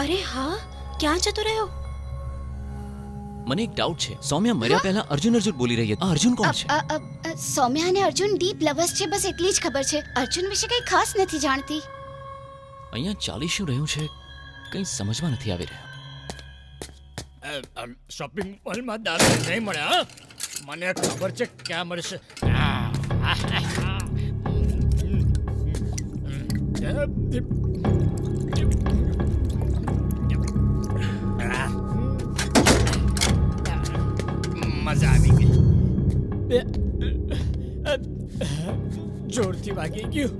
અરે હા, ક્યાં જતો રહ્યો? મને એક ડાઉટ છે. સૌમ્યા મર્યા પહેલા અર્જુન બોલી રહી હતી. આ અર્જુન કોણ છે? સૌમ્યા અને અર્જુન ડીપ લવર્સ છે, બસ એટલી જ ખબર છે. અર્જુન વિશે કંઈ ખાસ નથી જાણતી. અહીંયા ચાલી શું રહ્યું છે કંઈ સમજમાં નથી આવી રહ્યું. શોપિંગ મોલમાં દારૂ નહીં મળે. હા, મને ખબર છે ક્યાં મળશે. મજા આવી ગઈ. જોરથી વાગી ગયું.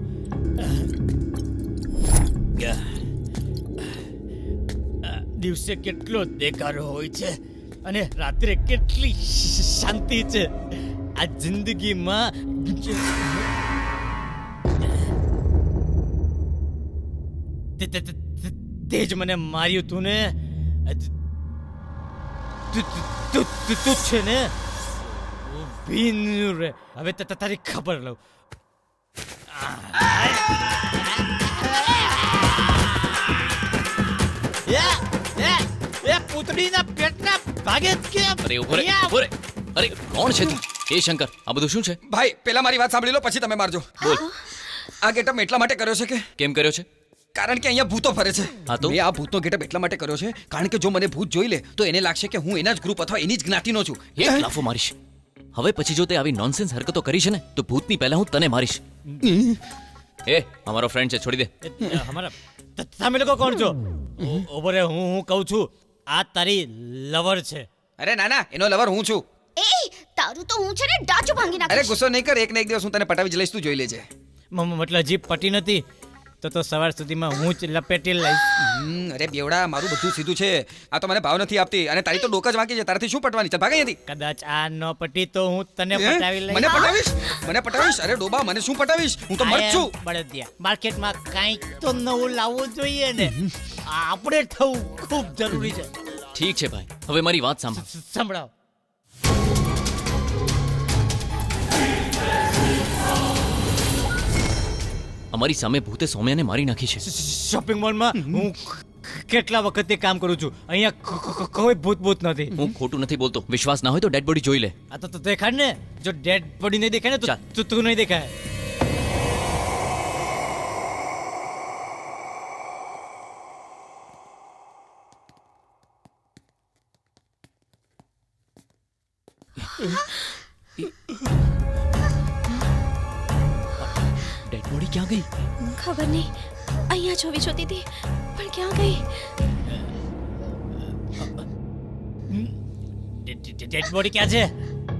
દિવસે કેટલો દેખાડો હોય છે અને રાત્રે કેટલી શાંતિ છે. આ જિંદગીમાં તે જ મને માર્યું તું ને. તું છે ને ઊભી રે. હવે તારી ખબર લઉં. પૂતળીના પેટના ભાગે કેમ? અરે ઉભો રે. અરે કોણ છે તું? એ શંકર, આ બધું શું છે? ભાઈ પહેલા મારી વાત સાંભળી લો, પછી તમે મારજો. બોલ. આ ગેટઅપ એટલા માટે કર્યો છે કે કેમ કર્યો છે? કારણ કે અહીંયા ભૂતો ફરે છે. હા તો? મેં આ ભૂતનો ગેટઅપ એટલા માટે કર્યો છે કારણ કે જો મને ભૂત જોઈ લે તો એને લાગશે કે હું એના જ ગ્રુપ અથવા એની જ જ્ઞાતિનો છું. એક લાફો મારીશ. હવે પછી જો તે આવી નોનસેન્સ હરકતો કરી છે ને તો ભૂતની પહેલા હું તને મારીશ. એ અમારો ફ્રેન્ડ છે, છોડી દે. અમારા તમે લોકો કોણ છો? ઉભો રે, હું કહું છું. આ તારી લવર છે. અરે ના ના, એનો લવર હું છું. એ તારું તો હું છે ને ડાચું ભાંગી અરે નાખીશ. ગુસ્સો નહીં કર, એક ને એક દિવસ હું તને પટાવી જ લઈશ, તું જોઈ લેજે. મતલબ જીપ પટી નથી તો સવાર સુધીમાં હું જ લપેટી લઈશ. અરે બેવડા, મારું બધું સીધું છે. આ તો મને ભાવ નથી આપતી અને તારી તો ડોક જ વાંકી છે. તારાથી શું પટવાની? ચાલ ભાગ અહીંયાથી. કદાચ આ ન પટી તો હું તને પટાવી લઈશ. મને પટાવીશ? મને પટાવીશ? અરે ડોબા, મને શું પટાવીશ? હું તો મર્દ છું. બળદિયા, માર્કેટમાં કંઈક તો નવું લાવવું જોઈએ ને. આપણે થવું ખૂબ જરૂરી છે. ઠીક છે ભાઈ, હવે મારી વાત સાંભળ. સંભળાવો. અમારી સામે ભૂતે સૌમ્યાને મારી નાખી છે. શોપિંગ મોલમાં હું કેટલા વખતથી કામ કરું છું. અહીંયા કોઈ ભૂત નથી. હું ખોટું નથી બોલતો. વિશ્વાસ ના હોય તો ડેડ બોડી જોઈ લે. આ તો દેખાડ ને. જો ડેડ બોડી નહીં દેખાય ને તો તું નહીં દેખાય. ડેડ બોડી ક્યાં ગઈ? ખબર નહીં. અહીંયા જોવી જોતી હતી પણ ક્યાં ગઈ? ડેડ બોડી ક્યાં છે?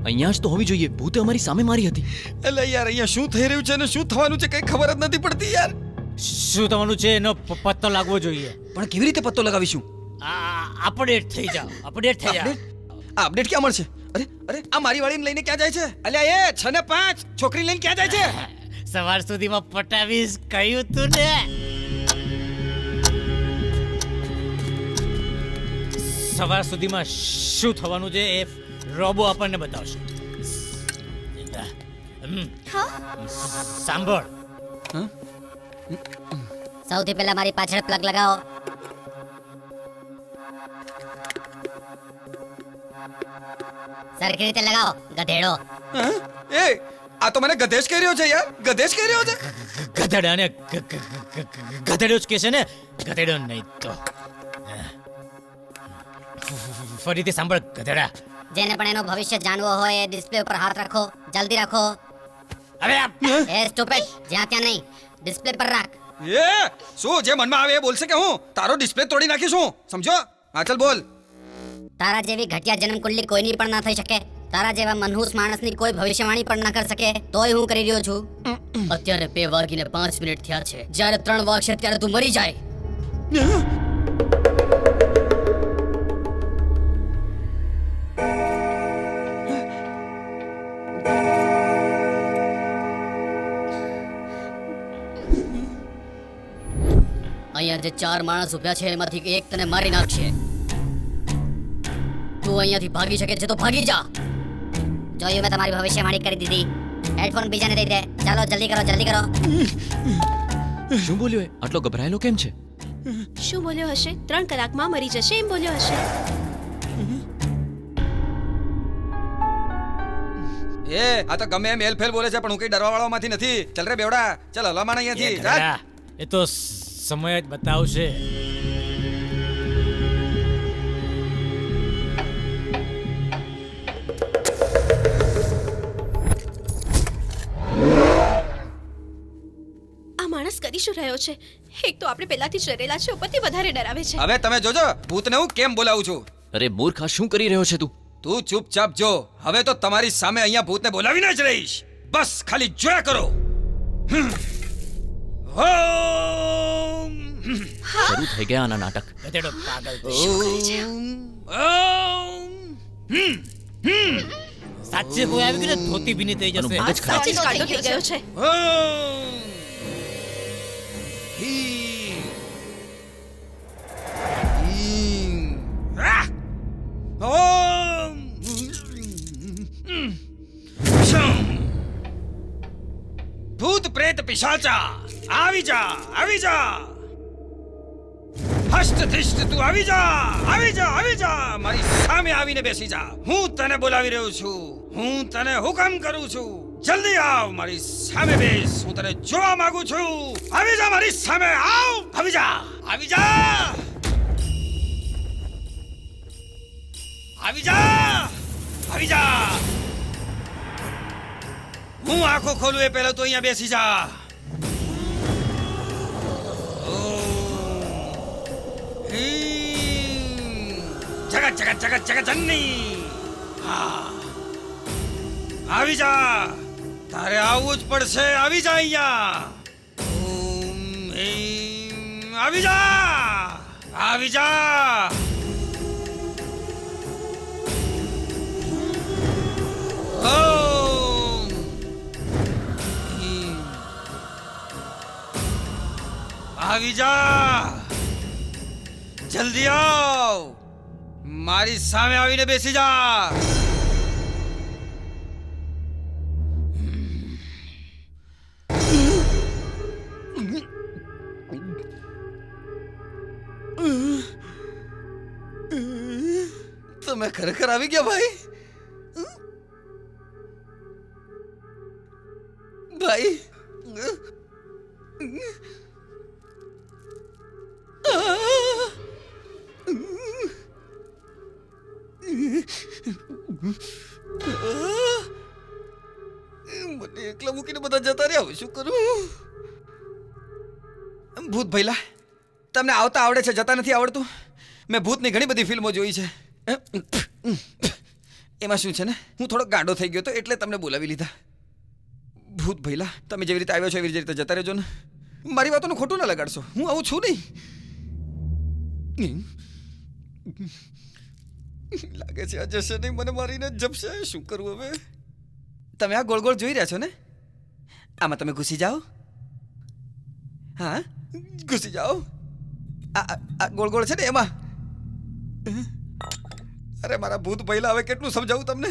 અહીંયા જ તો હોવી જોઈએ. ભૂતે અમારી સામે મારી હતી. એટલે યાર અહીંયા શું થઈ રહ્યું છે અને શું થવાનું છે કઈ ખબર જ નથી પડતી યાર. શું થવાનું છે એનો પત્તો લાગવો જોઈએ. પણ કેવી રીતે પત્તો લગાવીશું? અપડેટ થઈ જાઓ. અપડેટ થઈ જાઓ. આ અપડેટ ક્યાં મળશે? અરે અરે, આ મારી વાળીને લઈને ક્યાં જાય છે? અલ્યા એ 6 ને 5 છોકરી લઈને ક્યાં જાય છે? સવાર સુધીમાં પટાવીશ કહ્યું તું ને. સવાર સુધીમાં શું થવાનું છે એ રોબો આપણને બતાવશે. સાંભળ, સૌથી પહેલા મારી પાછળ પ્લગ લગાવો. સરખી રીતે લગાવો ગધેડો. એ આ તો મને ગધેશ કહી રહ્યો છે યાર, ગધેશ કહી રહ્યો છે. ગધેડાને ગધેડો જ કે છે ને, ગધેડો નહીં તો. ફરીથી સાંભળ ગધેડા. જેને પણ એનું ભવિષ્ય જાણવો હોય એ ડિસ્પ્લે ઉપર હાથ રાખો, જલ્દી રાખો. હવે એ સ્ટુપિડ, જ્યાં ત્યાં નહીં, ડિસ્પ્લે પર રાખ. એ શું જે મનમાં આવે એ બોલશે કે હું તારો ડિસ્પ્લે તોડી નાખીશું, સમજો? હા ચાલ બોલ. તારા જેવી ઘટિયા જન્મ કુંડલી કોઈની પણ ના થઈ શકે. તારા જેવા મનહૂસ માણસની કોઈ ભવિષ્યવાણી પણ ના કરી શકે. તોય હું કરી રહ્યો છું. અત્યારે 2:05 થયા છે. જ્યારે 3 વાગશે ત્યારે તું મરી જાય. અહીંયા જે 4 માણસ ઉભ્યા છે એમાંથી એક તને મારી નાખશે. તું અહીંયાથી ભાગી શકે છે તો ભાગી જા. જોયું, મેં તમારી ભવિષ્યવાણી કરી દીધી. હેડફોન બીજાને દઈ દે. ચાલો જલ્દી કરો, જલ્દી કરો. શું બોલ્યો એ? આટલો ગભરાયેલો કેમ છે? શું બોલ્યો હશે? 3 કલાકમાં મરી જશે એમ બોલ્યો હશે. એ આ તો ગમે એમ એલ ફેલ બોલે છે, પણ હું કઈ ડરવા વાળામાંથી નથી. ચાલ રે બેવડા, ચાલ હલામણ અહીંયાથી. ચાલ. એ તો સમય જ બતાવશે. આ માણસ કરી શું રહ્યો છે? એક તો આપણે પહેલાથી જ ડરેલા છે, ઉપરથી વધારે ડરાવે છે. હવે તમે જોજો ભૂતને હું કેમ બોલાવું છું. અરે મૂર્ખ, આ શું કરી રહ્યો છે તું? તું ચૂપચાપ જો. હવે તો તમારી સામે અહીંયા ભૂતને બોલાવીને જ રહીશ. બસ ખાલી જોયા કરો. શરૂ થઈ ગયા આના નાટક. ગધેડો પાગલ સાચે કોઈ આવી ગયું ને ધોતી ભીની થઈ જશે. મગજ ખરાબ સાચે જ કાંડો થઈ ગયો છે. ભૂત પ્રેત પિશાચા આવી જા, આવી જા. હસ્ત ધિષ્ટ તું આવી જા, આવી જા, આવી જા. મારી સામે આવીને બેસી જા. હું તને બોલાવી રહ્યો છું. હું તને હુકમ કરું છું. જલ્દી આવ, મારી સામે બેસ. હું તને જોવા માંગુ છું. આવી જા મારી સામે, આવ. આવી જા, આવી જા. આવી જા, આવી જા. હું આંખો ખોલું એ પહેલા તો અહીંયા બેસી જા. જગત જગત જગત જગત જનની. હા, આવી જા. તારે આવવું જ પડશે. આવી જા અહીંયા. ઓમ હીમ. આવી જા, આવી જા. ઓમ હીમ. આવી જા. જલ્દી આવ. મારી સામે આવીને બેસી જા. તમે ખરેખર આવી ગયા ભાઈ. ભાઈ મને એકલા મૂકીને બધા જતા રહ્યા. હવે શું કરું? ભૂત ભઈલા, તમને આવતા આવડે છે, જતા નથી આવડતું. મેં ભૂતની ઘણી બધી ફિલ્મો જોઈ છે. એમાં શું છે ને, હું થોડો ગાંડો થઈ ગયો તો એટલે તમને બોલાવી લીધા. ભૂત ભઈલા, તમે જેવી રીતે આવ્યો છો એવી રીતે જતા રહેજો ને. મારી વાતોનું ખોટું ના લગાડશો. હું આવું છું નહીં. લાગે છે આ જશે નહીં, મને મારીને જપશે. શું કરવું હવે? તમે આ ગોળ ગોળ જોઈ રહ્યા છો ને, આમાં તમે ઘૂસી જાઓ. હા, ઘૂસી જાઓ. આ ગોળ ગોળ છે ને એમાં. અરે મારા ભૂત ભઈલા, હવે કેટલું સમજાવું તમને?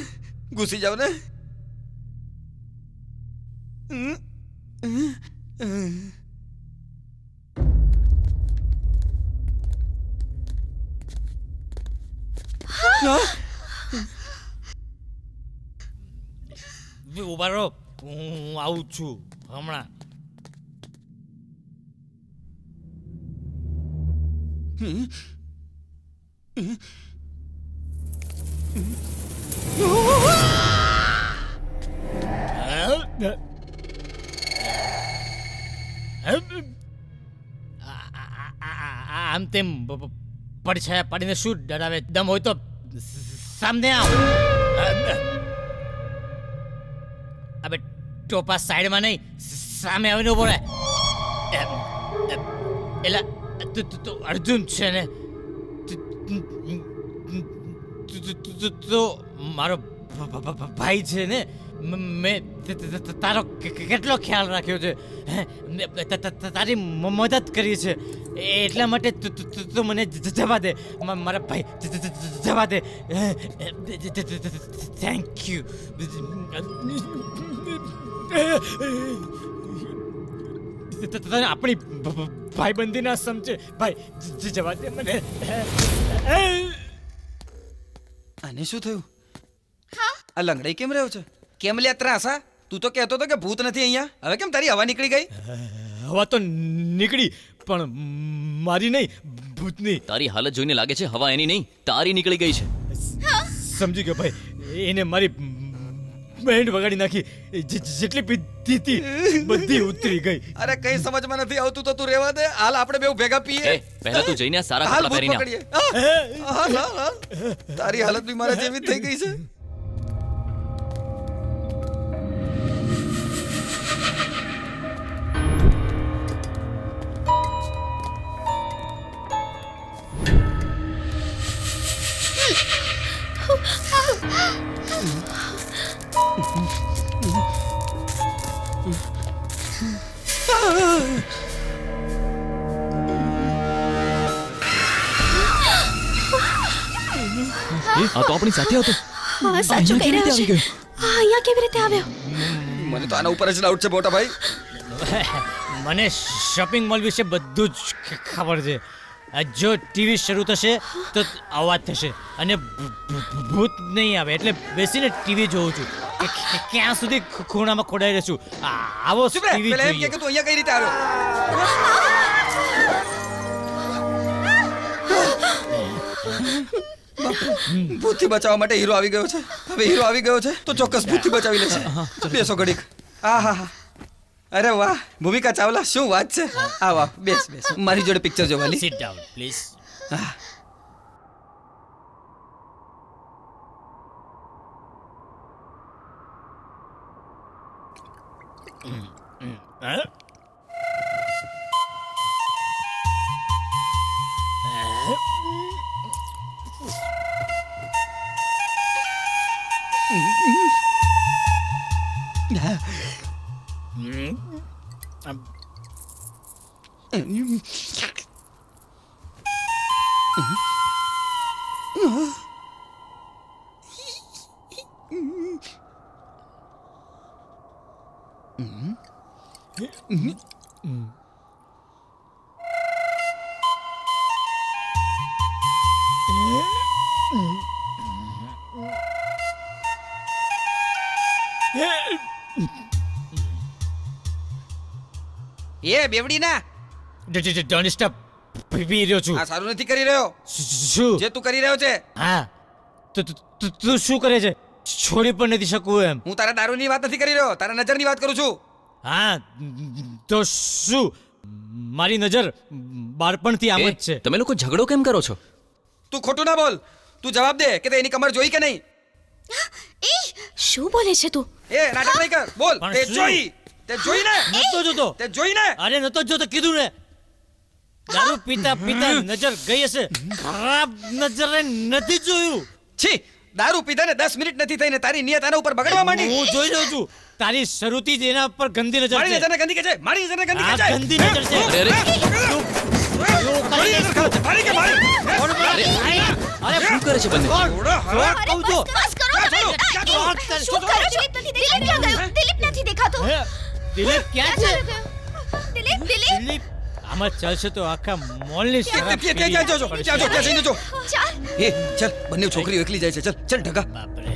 ઘૂસી જાવ ને. ઉભા રહો, હું આવું છું હમણાં. આમ તેમ પડછાયા પડીને શું ડરાવે? દમ હોય તો સામને આવ. અબે ટોપા સાઈડમાં નહીં, સામે આવીને ઉભો રહે. એટલે તું અર્જુન છે ને? તો મારો ભાઈ છે ને? મેં તારો કેટલો ખ્યાલ રાખ્યો છે, તારી મદદ કરી છે, એટલા માટે તું મને જવા દે મારા ભાઈ, જવા દે. Thank you. આપણી ભાઈબંધી ના સમજે ભાઈ, જવા દે મને. આને શું થયું? આ લંગડાઈ કેમ રહ્યો છે? કેમ લ્યા ત્રાસા? તું તો કહેતો હતો કે ભૂત નથી અહીંયા, હવે કેમ તારી હવા નીકળી ગઈ? હવા તો નીકળી, પણ મારી નહીં, ભૂતની. તારી હાલત જોઈને લાગે છે હવા એની નહીં, તારી નીકળી ગઈ છે. સમજી ગયો ભાઈ, એને મારી બેન્ડ વગાડી નાખી, જેટલી પીધી હતી બધી ઉતરી ગઈ. અરે કઈ સમજમાં નથી આવતું તો તું રહેવા દે, હાલ આપણે બેવ ભેગા પીએ. પહેલા તું જઈને આ સારા હાલ કપડાં ભૂત પહેરીને આવ. પકડીએ. હાલ, હાલ, હાલ. તારી હાલત બી મારા જેવી જ થઈ ગઈ છે. આ તો આપણી સાથે હતો. હા, સાચું કહી રહ્યો છે. અહીંયા કેવી રીતે આવ્યો? મને તો આના ઉપર જ ડાઉટ છે મોટા ભાઈ. મને શોપિંગ મોલ વિશે બધું જ ખબર છે. જો ટીવી શરૂ થશે તો અવાજ થશે અને ભૂત નહીં આવે, એટલે બેસીને ટીવી જોઉં છું. ક્યાં સુધી ખૂણામાં ખોડાઈ રહ્યો છું. આવો ટીવી પેલા એમ જોઈએ. કે તું અહીંયા કઈ રીતે આવ્યો? ભૂતથી બચાવવા માટે હીરો આવી ગયો છે. હવે હીરો આવી ગયો છે તો ચોક્કસ ભૂતથી બચાવી લેશે. બેસો ઘડીક. હા હા હા. અરે વાહ, ભૂમિકા ચાવલા, શું વાત છે. આ વાહ, બેસ બેસ, મારી જોડે પિક્ચર જોવાની. Sit down, please. હા. એ બેવડી ના ડોન્ટ સ્ટોપ. પી રહ્યો છું. આ સારું નથી કરી રહ્યો. શું જે તું કરી રહ્યો છે? હા, તું શું કરે છે? છોડી પણ નથી શકું એમ. હું તારા દારૂની વાત નથી કરી રહ્યો, તારા નજરની વાત કરું છું. હા, તો શું? મારી નજર બાળપણથી આમ જ છે. તમે લોકો ઝઘડો કેમ કરો છો? તું ખોટું ના બોલ. તું જવાબ દે કે તે એની કમર જોઈ કે નહીં? શું બોલે છે તું? એ નાટક નહીં કર, બોલ. પણ તે શું? જોઈ? તે જોઈ ને? નતો જોતો. તે જોઈ ને? અરે નતો જોતો, કીધું ને. દારૂ પીતા પીતા નજર ગઈ હશે. ખરાબ નજરે નથી જોયું. છી, દારૂ પીધાને 10 મિનિટ નથી થઈને તારી નિયત આના ઉપર બગડવા માંડી. હું જોઈ રહ્યો છું. તારી શરૂથી જ એના પર ગંદી નજર મારી છે. નજરને ગંદી કે છે? મારી નજરને ગંદી કે આ છે? ગંદી નજર છે. અરે, અરે. મારી નજર ખરાબ છે. મારી કે મારી? અરે શું કરે છે બંને? છોડ કહું છું. બસ કરો તમે. શું કરો છો? દિલીપ ક્યાં ગયો? દિલીપ નથી દેખાતો. હે, દિલીપ ક્યાં છે? દિલીપ દિલીપ દિલીપ આમાં ચાલશે તો આખા મોલની શરાબ ત્યાં જાજો, ત્યાં જઈને જો. ચાલ. એ ચાલ, બંને છોકરીઓ એકલી જાય છે. ચાલ ચાલ ઢગા. બાપરે.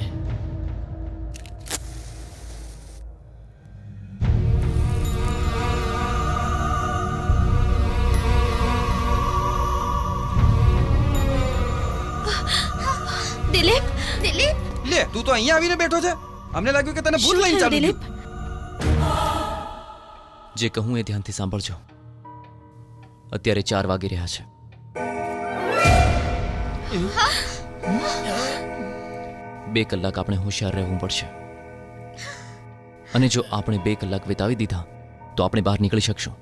દિલીપ દિલીપ લે, તું તો અહીંયા આવીને બેઠો છે. અમને લાગ્યું કે તને ભૂલ લઈને ચાલુ દિલીપ જે કહું એ ધ્યાનથી સાંભળજો. અત્યારે 4 વાગી રહ્યા છે. બે કલાક આપણે હોશિયાર રહેવું પડશે. અને જો આપણે 2 કલાક વિતાવી દીધા તો આપણે બહાર નીકળી શકશું.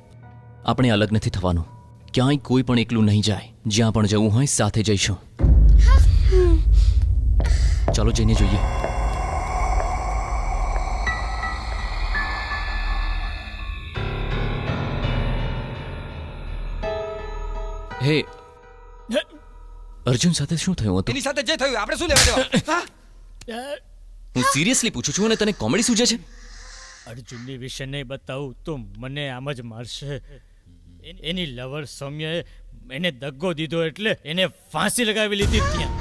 આપણે અલગ નથી થવાનું. ક્યાંય કોઈ પણ એકલું નહીં જાય. જ્યાં પણ જવું હોય સાથે જઈશું. ચાલો જઈને જોઈએ. હે, અર્જુન સાથે શું થયું હતું? એની સાથે જે થયું આપણે શું લેવા દેવા? હું સિરિયસલી પૂછું છું અને તને કોમેડી સૂજે છે? અર્જુનની વિશે નહીં બતાવું તો મને આમ જ મારશે. એની લવર સૌમ્યાએ એને દગ્ગો દીધો એટલે એને ફાંસી લગાવી લીધી ત્યાં.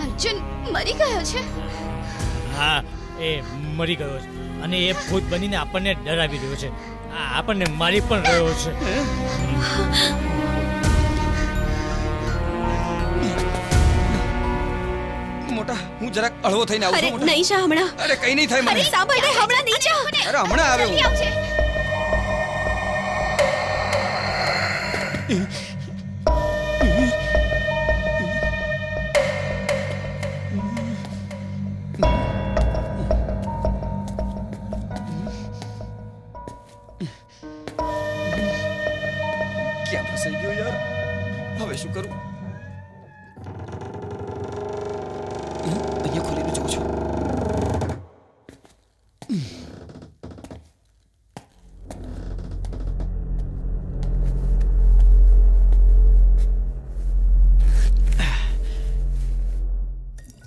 અર્જુન મરી ગયો છે. હા, એ મરી ગયો છે અને એ ભૂત બનીને આપણને ડરાવી રહ્યો છે. આપણને મારી પણ રહ્યો છે. મોટા, હું જરાક હળવો થઈને આવું અરે છું. મોટા, નહીં જા હમણાં. અરે કઈ નહીં થાય મને. અરે સાંભળ ને, હમણાં નહીં જા. અરે હમણાં આવે હું. આવજે. ક્યાં ફસાઈ ગયો યાર? હવે શું કરું? અહીંયા ખોલીને જોઉં છું.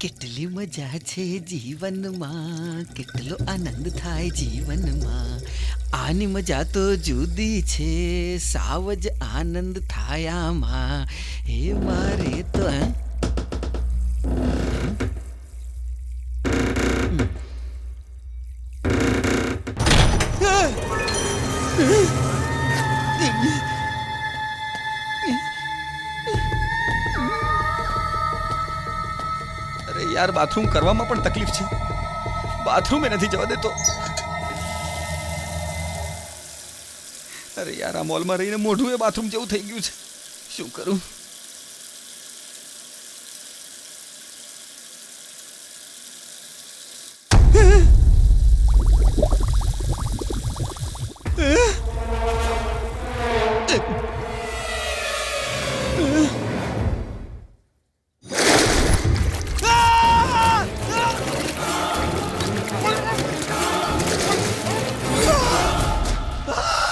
કેટલી મજા છે જીવનમાં, કેટલો આનંદ થાય જીવનમાં. આની મજા તો જુદી છે, સાવ જ આનંદ થાય આમાં. હે મારે તો અરે યાર, બાથરૂમ કરવામાં પણ તકલીફ છે. બાથરૂમ એ નથી જવા દેતો. અરે યાર, આ મોલમાં રહીને મોઢું એ બાથરૂમ જેવું થઈ ગયું છે. શું કરું?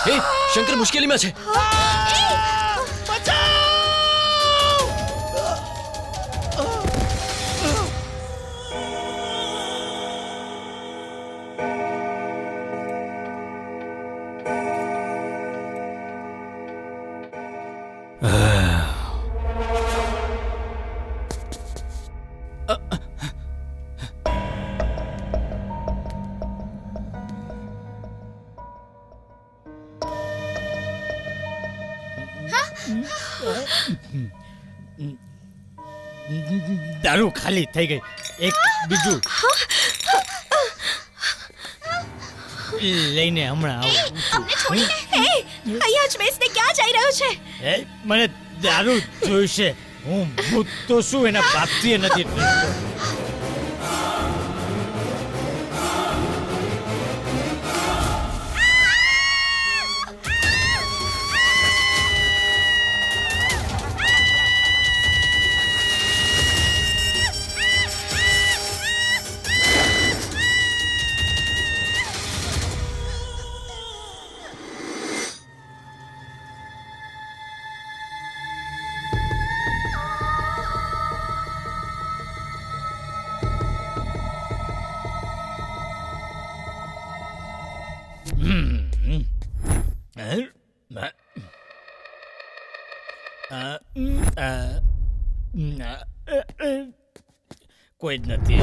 હે, શંકર મુશ્કેલીમાં છે. દારૂ ખાલી થઈ ગઈ. એક બીજું લઈને હમણાં આવું છું. અહીંયા જ બેસને ક્યાં જઈ રહ્યો છે? મને દારૂ જોઈશે. હું ભૂત તો શું, એના બાપથી નથી ડરતો. કોઈ જ નથી.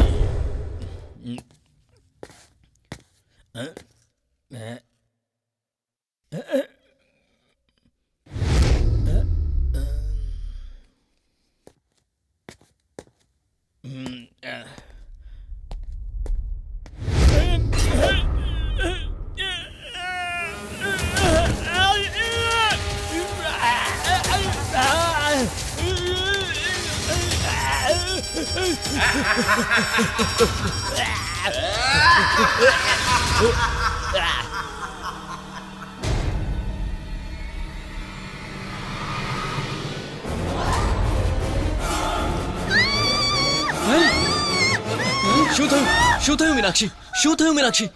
શું થયું મીનાક્ષી? શું થયું મીનાક્ષી?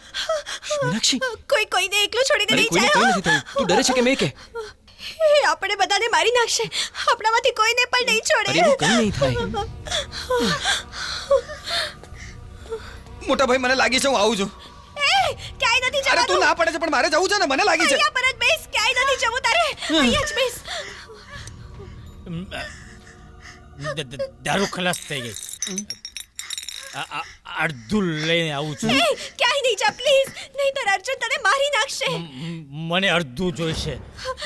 મીનાક્ષી કોઈને એકલું છોડીને અરે નહીં કોઈને જાય. કંઈ નથી થયું. તું ડરે છે કે મેં કે? એ આપણે બધાને મારી નાખશે. આપણામાંથી કોઈને પણ નહીં છોડે. અરે એવું કંઈ નહીં થાય. મોટા ભાઈ મને લાગી છે હું આવું છું. એ ક્યાંય નથી અરે તું જવાનું. ના પડે છે પણ મારે જવું છે ને, મને લાગી છે. અહીંયા પર જ બેસ. ક્યાંય નથી જવું તારે. અહીંયા જ બેસ. દારૂ ખલાસ થઈ ગઈ. અડધું લઈને આવું છું. એ ક્યાંય નહીં જા પ્લીઝ. નહીંતર અર્જુન તને મારી નાખશે. મને અડધું જોઈશે.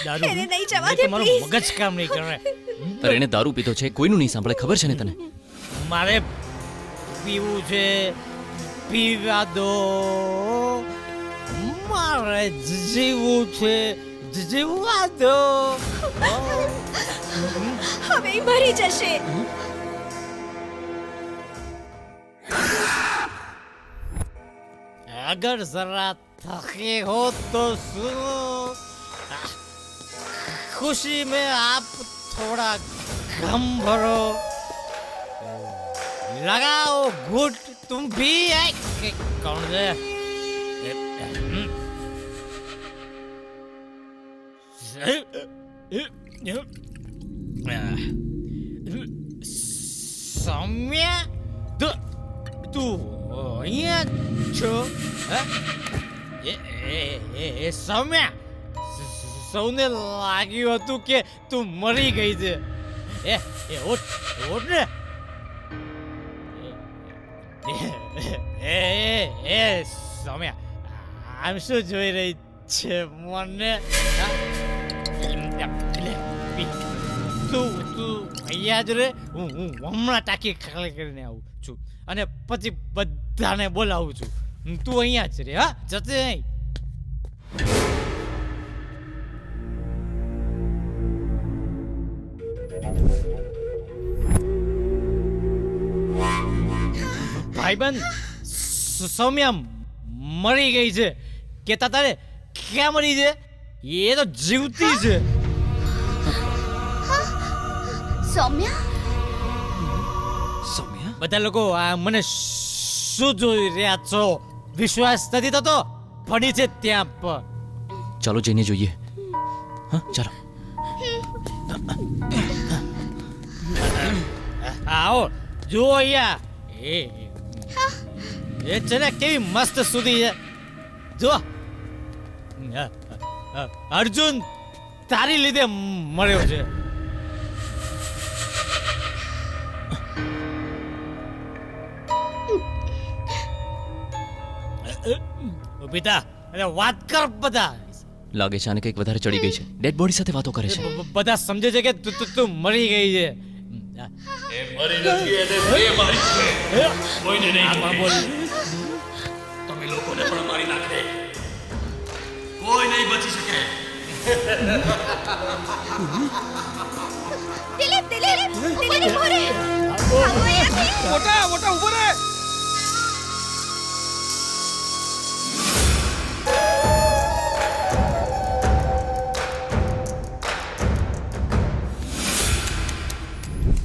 દારૂ એને નહીં જવા નહીં દે, તો મારું please. મગજ કામ નહીં કરે. અરે એને દારૂ પીતો છે, કોઈનું નહીં સાંભળે, ખબર છે ને તને? મારે પીવું છે. પીવા દો. મારે જીવવું છે. જીવવા દો. હવે ઈ મરી જશે. अगर जरा थके हो तो सुनो, खुशी में आप थोड़ा गम भरो, लगाओ घुट तुम भी है. कौन है? सौम्या તું અહીંયા છો? સૌમ્યા, સૌને લાગ્યું હતું કે તું મરી ગઈ છે. ઓટ ને. સૌમ્યા, આમ શું જોઈ રહી છે મને? તું અહીંયા જ રે. હું હમણાં ટાંકી ખાલી કરીને આવું છું અને પછી બધાને બોલાવું છું. તું અહીંયા જ રે. હા, જતે નહીં. ભાઈબંધ, સૌમ્યા મરી ગઈ છે. કેતા તારે ક્યાં મરી છે? એ તો જીવતી છે. સૌમ્યા, બધા લોકો આ મને શું જોઈ રહ્યા છો? વિશ્વાસ નથી થતો? પડી છે ત્યાં પર. ચાલો જઈને જોઈએ. હા ચાલો. આવો જુઓ અહીંયા. એ છે ને કેવી મસ્ત સુધી છે. જો અર્જુન તારી લીધે મળ્યો છે. પિતા અરે વાત કર. બધા લાગે છે આને કંઈક વધારે ચડી ગઈ છે. ડેડ બોડી સાથે વાતો કરે છે. બધા સમજે છે કે તું મરી ગઈ છે. એ મરી નથી, એને બે મારી છે. કોઈને નહીં બોલ. તમે લોકોને પણ મારી નાખે. કોઈ નહીં બચી શકે. દિલીપ, દિલીપ, દિલીપ મોરે. મોટા મોટા ઉભો રે.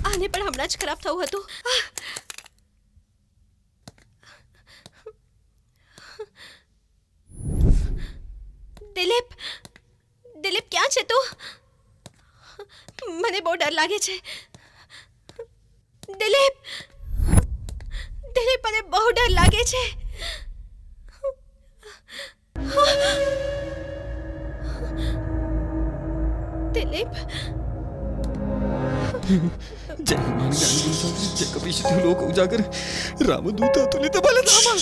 આને પણ હમણાં જ ખરાબ થવું હતું. દિલીપ, દિલીપ ક્યાં છે તું? મને બહુ ડર લાગે છે. દિલીપ, દિલીપ મને બહુ ડર લાગે છે. દિલીપ जय हनुमान ज्ञानी गुण सागर जय कपीश लोक उजागर रामदूत अतुलित बलधामा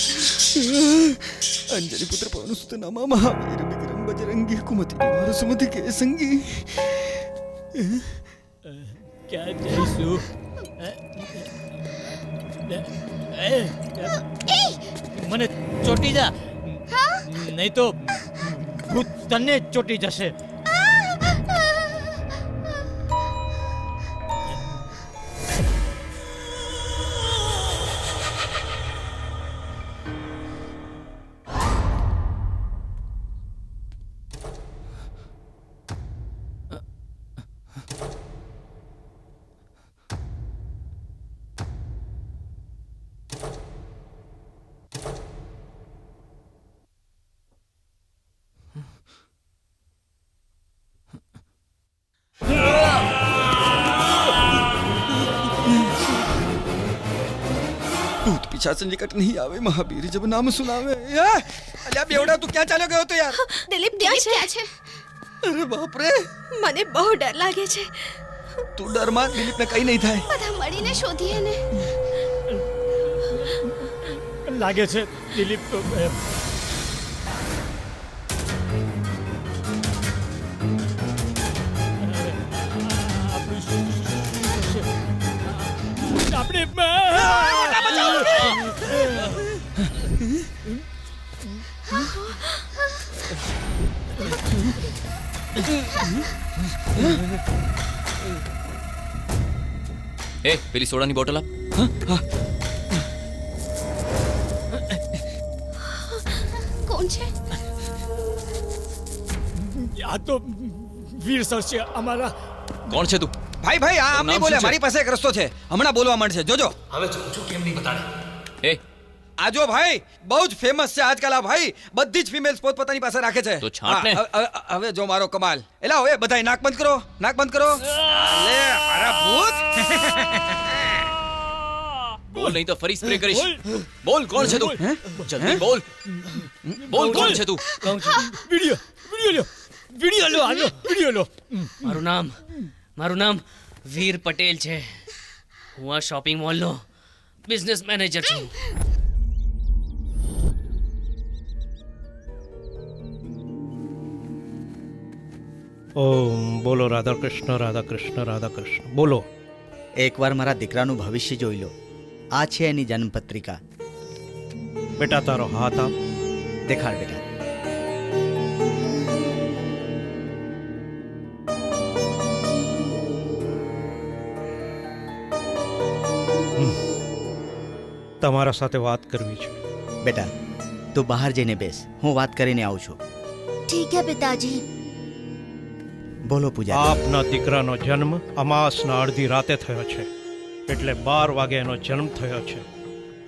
अंजनी पुत्र पवन सुत नामा महावीर विक्रम बजरंगी कुमति निवार सुमति के संगी क्या जयसु મને ચોટી જા નહીં તો ભૂત તને ચોટી જશે. भूत पिशाच निकट नहीं आवे महावीर जब नाम सुनावे. अल्યા બેવડા તું ક્યાં ચાલ્યો ગયો તો યાર? દિલીપ ક્યાં છે? અરે બાપ રે, મને બહુ ડર લાગે છે. તું ડરમાં દિલીપને કઈ નહીં થાય. બધા મળીને શોધીએ ને. લાગે છે દિલીપ તો એ પેલી સોડાની બોટલ આપ. કોણ છે? આ તો વીર સર છે અમારા. કોણ છે તું? ભાઈ ભાઈ આ આમ નહીં બોલે, મારી પાસે એક રસ્તો છે, હમણાં બોલવા માંડશે, જોજો. હવે જોઉં છું કેમ નહીં બતાડે. એ આ જો ભાઈ બહુ જ ફેમસ છે આજકાલ આ ભાઈ, બધી જ ફિમેલ્સ પોતપોતાની પાસે રાખે છે. તો છાંટ ને. હવે જો મારો કમાલ. એલા હવે બધાય નાક બંધ કરો, નાક બંધ કરો. લે મારા ભૂત. બોલ નહીં તો ફરી સ્પ્રે કરીશ. બોલ કોણ છે તું? જલ્દી બોલ. બોલ કોણ છે તું? વિડિયો લો આનો વિડિયો લો. મારું નામ વીર પટેલ છે. હું આ શોપિંગ મોલનો બિઝનેસ મેનેજર છું. ઓમ બોલો રાધા કૃષ્ણ રાધા કૃષ્ણ રાધા કૃષ્ણ. બોલો. એકવાર મારા દીકરાનું ભવિષ્ય જોઈ લો. આ છે એની જન્મપત્રિકા. બેટા તારો હાથ આપ. દેખાડ બેટા. તમારા સાથે વાત કરવી છે. બેટા તું બહાર જઈને બેસ, હું વાત કરીને આવું છું. ઠીક હે પિતાજી. બોલો પૂજા. આપના દીકરાનો જન્મ અમાસના અડધી રાતે થયો છે, એટલે 12 વાગે એનો જન્મ થયો છે.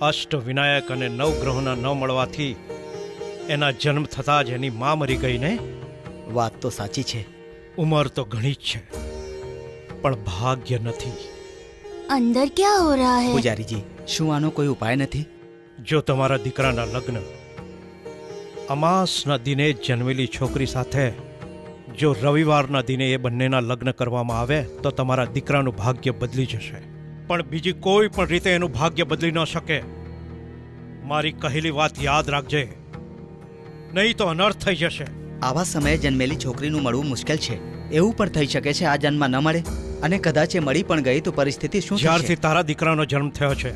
અષ્ટ વિનાયક અને નવ ગ્રહોના ન મળવાથી એના જન્મ થતાં જ એની માં મરી ગઈ ને. વાત તો સાચી છે. ઉંમર તો ઘણી જ છે, પણ ભાગ્ય નથી. અંદર ક્યાં હો રહા હે? પૂજારીજી, શું આનો કોઈ ઉપાય નથી? જો તમારા દીકરાના લગ્ન અમાસના દિને જ જન્મેલી છોકરી સાથે જો રવિવારના દિને એ બંનેના લગ્ન કરવામાં આવે તો તમારા દીકરાનું ભાગ્ય બદલી જશે. પણ બીજી કોઈ પણ રીતે એનું ભાગ્ય બદલી ન શકે. મારી કહેલી વાત યાદ રાખજે, નહીં તો અનર્થ થઈ જશે. આવા સમયે જન્મેલી છોકરીનું મળવું મુશ્કેલ છે. એવું પણ થઈ શકે છે આ જન્મમાં ન મળે, અને કદાચ એ મળી પણ ગઈ તો પરિસ્થિતિ શું થશે? જ્યારથી તારા દીકરાનો જન્મ થયો છે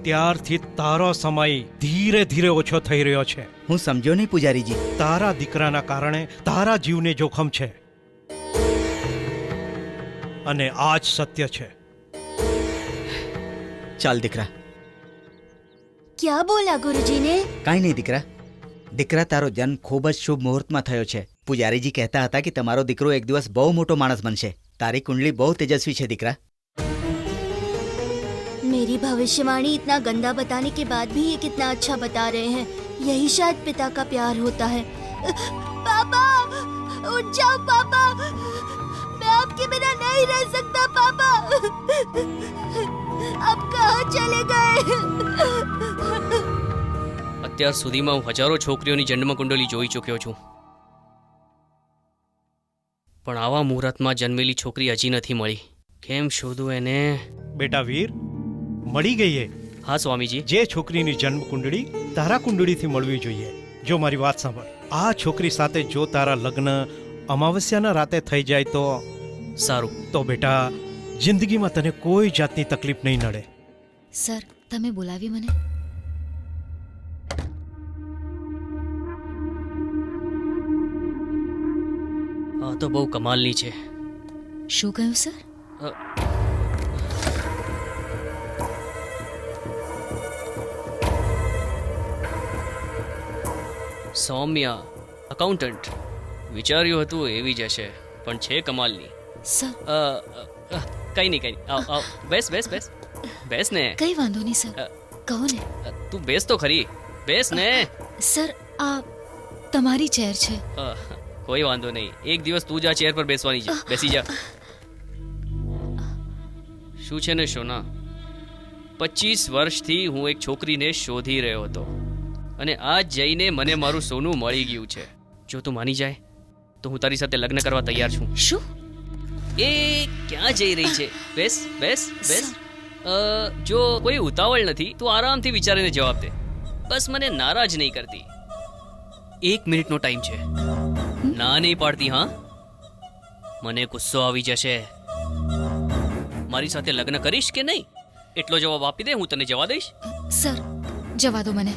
ત્યારથી તારો સમય ધીરે ધીરે ઓછો થઈ રહ્યો છે. હું સમજ્યો નહીં પૂજારીજી. તારા દીકરાના કારણે તારા જીવને જોખમ છે, અને આ જ સત્ય છે. ચાલ દીકરા. ક્યાં બોલા ગુરુજી ને? કાંઈ નહીં દીકરા. દીકરા તારો જન્મ ખૂબ જ શુભ મુહૂર્તમાં થયો છે. પૂજારીજી કહેતા હતા કે તમારો દીકરો એક દિવસ બહુ મોટો માણસ બનશે. તારી કુંડલી બહુ તેજસ્વી છે દીકરા. मेरी भविष्यवाणी इतना गंदा बताने के बाद भी ये कितना अच्छा बता रहे हैं. यही शायद पिता का प्यार होता है. पापा उठ जाओ पापा, मैं आपके बिना नहीं रह सकता पापा. अब कहाँ चले गए? અત્યાર સુધીમાં હું હજારો છોકરીઓની જન્મ કુંડલી જોઈ ચૂક્યો છું, પણ આવા મુહૂર્તમાં જન્મેલી છોકરી હજી નથી મળી. કેમ શોધું એને? બેટા વીર, મળી ગઈ એ. હા સ્વામીજી. જે છોકરીની જન્મ કુંડળી તારા કુંડળીથી મળવી જોઈએ. જો મારી વાત સાંભળ, આ છોકરી સાથે જો તારા લગ્ન અમાવસ્યાના રાતે થઈ જાય તો સારું. તો બેટા જિંદગીમાં તને કોઈ જાતની તકલીફ નહીં નડે. સર, તમે બોલાવી મને? આ તો બહુ કમાલની છે. શું કહ્યું સર? સૌમ્યા, અકાઉન્ટન્ટ. વિચાર્યું હતું એવી જ હશે, પણ છે કમાલની. સર, કઈ નહીં. આવ આવ, બેસ બેસ બેસ બેસ ને. કઈ વાંધો નહીં સર, કહો ને. તું બેસ તો ખરી, બેસ ને. સર, આ તમારી ચેર છે. કોઈ વાંધો નહીં, એક દિવસ તું જ આ ચેર પર બેસવાની છે. બેસી જા. શું છે ને સોના, 25 વર્ષથી હું એક છોકરીને શોધી રહ્યો હતો અને આજ જઈને મને મારું સોનું મળી ગયું છે. જો તું માની જાય તો હું તારી સાથે લગ્ન કરવા તૈયાર છું. શું? એ ક્યાં જઈ રહી છે? બેસ બેસ બેસ. જો કોઈ ઉતાવળ નથી તો આરામથી વિચારીને જવાબ દે. બસ મને નારાજ નહીં કરતી. 1 મિનિટનો ટાઈમ છે. ના નહીં પાડતી? હા, મને ગુસ્સો આવી જશે. મારી સાથે લગ્ન કરીશ કે નહીં એટલો જવાબ આપી દે, હું તને જવા દઈશ. સર, જવા દો મને.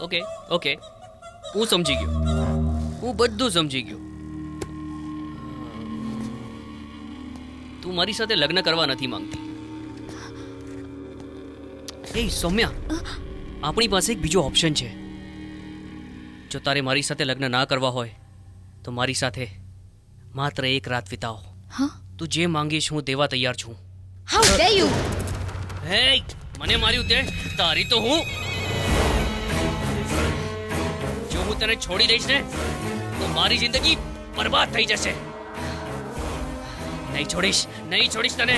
ઓકે ઓકે, હું સમજી ગયો, હું બધું સમજી ગયો. તું મારી સાથે લગ્ન કરવા નથી માંગતી. એ સૌમ્યા, આપણી પાસે એક બીજો ઓપ્શન છે. જો તારે મારી સાથે લગ્ન ના કરવા હોય તો મારી સાથે માત્ર એક રાત વિતાવો. હા, તું જે માંગીશ હું દેવા તૈયાર છું. How dare you! હે, મને માર્યું તે તારી તો હું. જો હું તને છોડી દઈશ ને તો મારી જિંદગી બરબાદ થઈ જશે. નહીં છોડીશ તને.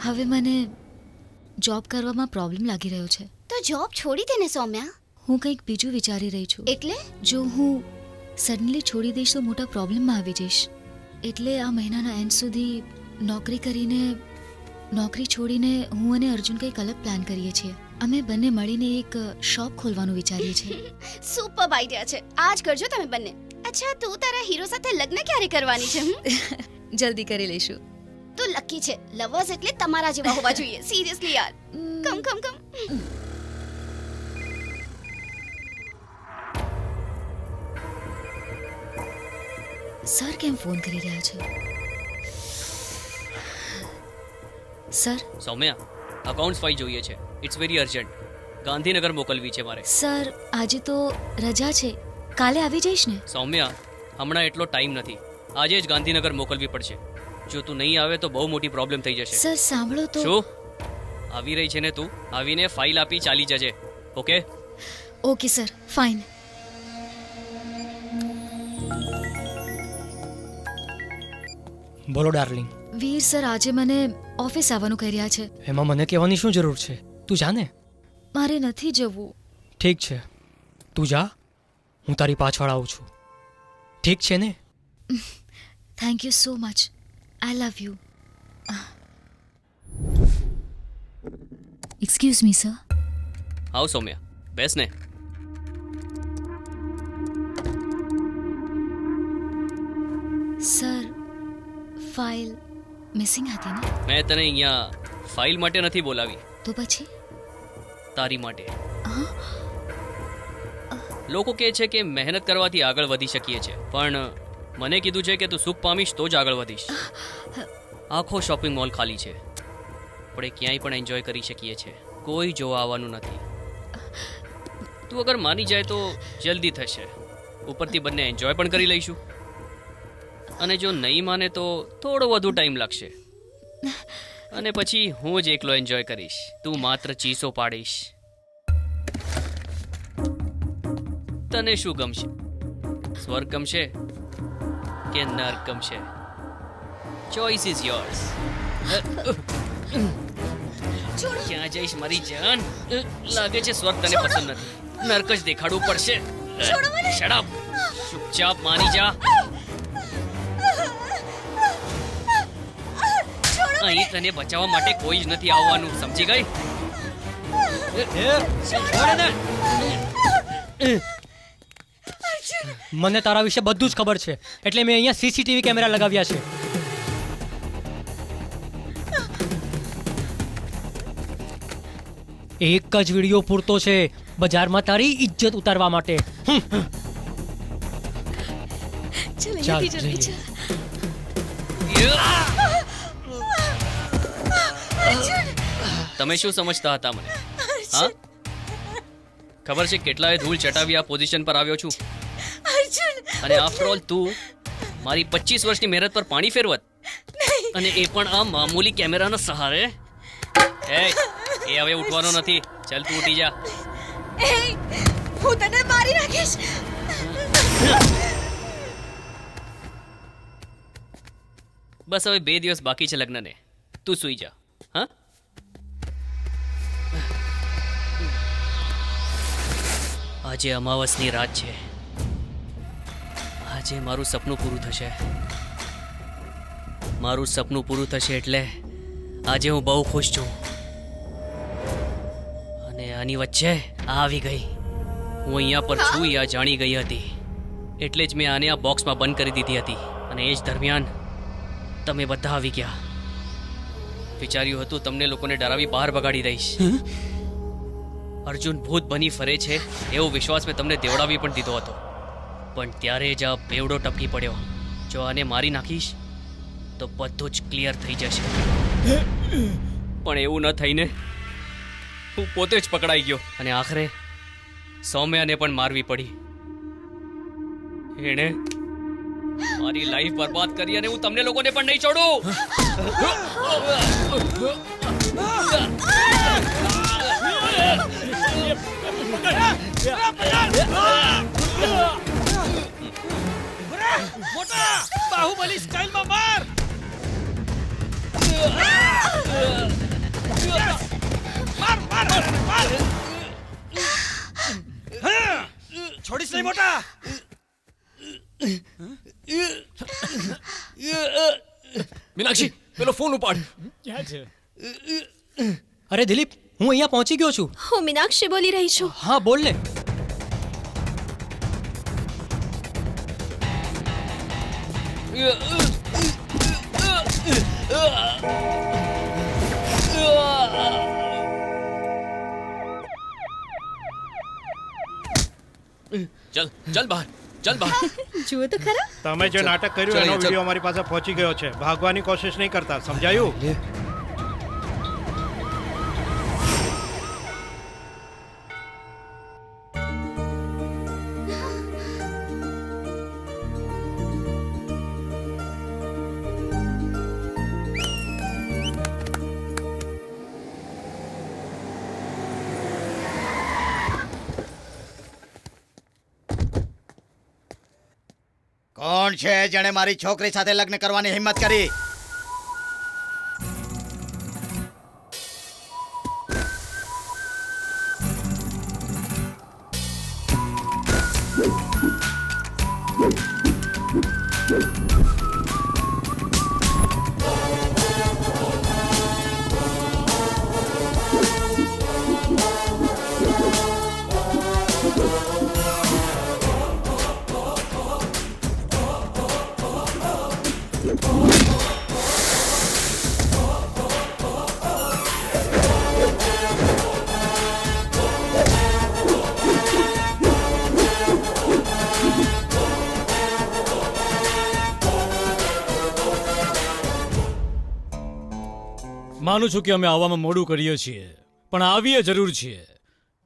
હવે મને જોબ કરવામાં પ્રોબ્લેમ લાગી રહ્યો છે. તો જોબ છોડી દે ને સૌમ્યા. હું કંઈક બીજું વિચારી રહી છું. એટલે? જો હું સડનલી છોડી દઈશ તો મોટા પ્રોબ્લેમમાં આવી જઈશ. એટલે આ મહિનાના એન્ડ સુધી નોકરી છોડીને હું અને અર્જુન કંઈક અલગ પ્લાન કરીએ છીએ. અમે બંને મળીને એક શોપ ખોલવાનું વિચારીએ છીએ. સુપર આઈડિયા છે, આજ કરજો તમે બંને. અચ્છા, તું તારા હીરો સાથે લગ્ન ક્યારે કરવાની છે? જલ્દી કરી લઈશું. તું લકી છે. લવર્સ એટલે તમારા જેવા હોવા જોઈએ. સિરિયસલી યાર. કમ કમ કમ. સર કેમ ફોન કરી રહ્યા છે? સર, સૌમ્યા, અકાઉન્ટ્સ ફાઇલ જોઈએ છે. It's very urgent. ગાંધીનગર મોકલવી છે મારે. સર, આજે તો રજા છે, કાલે આવી જઈશ ને? સૌમ્યા, હમણાં એટલો ટાઈમ નથી. આજે જ ગાંધીનગર મોકલવી પડશે. જો તું નહીં આવે તો બહુ મોટી પ્રોબ્લેમ થઈ જશે. સર સાંભળો તો. શું આવી રહી છે ને તું? આવીને ફાઇલ આપી ચાલી જજે. Okay okay sir, fine. બોલો ડાર્લિંગ. વીર સર આજે મને ઓફિસ આવવાનું કહી રહ્યા છે. એમાં મને કહેવાની શું જરૂર છે? તું જા ને. મારે નથી જવું. ઠીક છે, તું જા, હું તારી પાછળ આવું છું. ઠીક છે ને? Thank you so much. I love you. Excuse me sir. આવ સૌમ્યા, બેસ ને. સર, ફાઇલ મિસિંગ હતી ને? મેં તને અહીંયા ફાઇલ માટે નથી બોલાવી. તો પછી? તારી માટે. લોકો કહે છે કે મહેનત કરવાથી આગળ વધી શકીએ છીએ, પણ મને કીધું છે કે તું સુખ પામીશ તો જ આગળ વધીશ. આખો શોપિંગ મોલ ખાલી છે. આપણે ક્યાંય પણ એન્જોય કરી શકીએ છીએ. કોઈ જોવા આવવાનું નથી. તું અગર માની જાય તો જલ્દી થશે. ઉપરથી બંને એન્જોય પણ કરી લઈશું. અને જો નહીં માને તો થોડો વધુ ટાઈમ લાગશે. અને પછી હું જ એકલો એન્જોય કરીશ. તું માત્ર ચીસો પાડીશ. તને શું ગમશે? સ્વર્ગ ગમશે કે નર્ક ગમશે? Choice is yours. ક્યાં જઈશ મારી જાન? લાગે છે સ્વર્ગ તને પસંદ નથી. નર્ક જ દેખાડવું પડશે. Shut up. ચૂપચાપ માની જા. અહીં તને બચાવવા માટે કોઈ જ નથી આવવાનું, સમજી ગઈ? મને તારા વિશે બધું જ ખબર છે, એટલે મેં અહીંયા સીસીટીવી કેમેરા લગાવ્યા છે. એક જ વિડીયો પૂરતો છે બજારમાં તારી ઇજ્જત ઉતારવા માટે. ચાલ જઈએ. તમે શું સમજતા હતા મને? હા, ખબર છે કેટલાય ધૂળ ચટાવી આ પોઝિશન પર આવ્યો છું. અને આફ્ટર ઓલ તું મારી 25 વર્ષની મહેનત પર પાણી ફેરવત, અને એ પણ આ મામૂલી કેમેરાના સહારે. એ હવે ઉઠવાનો નથી. ચાલ તું ઉઠી જા. હું તને મારી નાખીશ. બસ હવે 2 દિવસ બાકી છે લગ્નને. તું સૂઈ જા. હા, આજે અમાવસની રાત છે. આજે મારું સપનું પૂરું થશે. મારું સપનું પૂરું થશે એટલે આજે હું બહુ ખુશ છું. અને આની વચ્ચે આવી ગઈ. હું અહીંયા પર છું યા જાણી ગઈ હતી, એટલે જ મેં આને આ બોક્સમાં બંધ કરી દીધી હતી. અને એ જ દરમિયાન તમે બધા આવી ગયા. વિચાર્યું હતું તમને લોકોને ડરાવી બહાર ભગાડી દઈશ. અર્જુન ભૂત બની ફરે છે એવો વિશ્વાસ મેં તમને દેવડાવી પણ દીધો હતો, પણ ત્યારે જ આ બેવડો ટપકી પડ્યો. જો આને મારી નાખીશ તો બધું જ ક્લિયર થઈ જશે. પણ એવું ન થઈને હું પોતે જ પકડાઈ ગયો, અને આખરે સૌમ્યાને પણ મારવી પડી. એણે મારી લાઈફ બરબાદ કરી, અને હું તમને લોકોને પણ નહીં છોડું. મોટા બાહુબલી સ્ટાઇલમાં માર. માર માર માર. છોડીશ નહીં મોટા. મીનાક્ષી, પેલો ફોન ઉપાડ. ક્યાં છે? અરે દિલીપ, હું અહીંયા પહોંચી ગયો છું. હું મીનાક્ષી બોલી રહી છું. હા, બોલ ને. ચલ ચલ બહાર, ચલ બહાર. જુઓ તો ખરા. તમે જે નાટક કર્યું એનો વિડીયો અમારી પાસે પહોંચી ગયો છે. ભાગવાની કોશિશ નહીં કરતા, સમજાયું? કોણ છે જેણે મારી છોકરી સાથે લગ્ન કરવાની હિંમત કરી? માનું છું કે અમે આવવામાં મોડું કરીએ છીએ, પણ આવીએ જરૂર છીએ.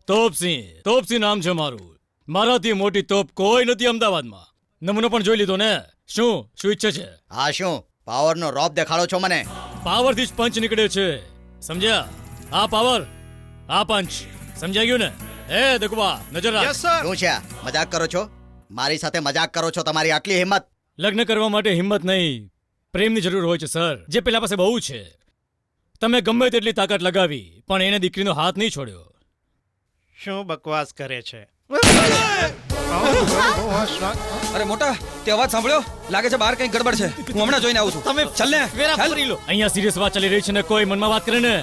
તોપસિંહ નામ છે મારું. મારાથી મોટી તોપ કોઈ નથી અમદાવાદમાં. નમૂનો પણ જોઈ લીધો ને. શું ઈચ્છે છે? આ શું પાવરનો રોપ દેખાડો છો મને? પાવરથી જ પંચ નીકળે છે, સમજ્યા? આ પાવર, આ પંચ. સમજાઈ ગયું ને? એ દેખવા નજર રાખ. શું છે? મજાક કરો છો? મારી સાથે મજાક કરો છો? તમારી આટલી હિંમત? લગ્ન કરવા માટે હિંમત નહીં, પ્રેમની જરૂર હોય છે સર, જે પેલા પાસે બહુ છે. તમે ગમે તેટલી તાકાત લગાવી પણ એને દીકરીનો હાથ નહીં છોડ્યો. શું બકવાસ કરે છે? અરે મોટા તે અવાજ સાંભળ્યો? લાગે છે બહાર કંઈક ગડબડ છે. હું હમણાં જોઈને આવું છું. તમે ચાલ ને વેરા ચાલ. ફરી લો. અહીંયા સિરિયસ વાત ચાલી રહી છે ને કોઈ મનમાં વાત કરે ને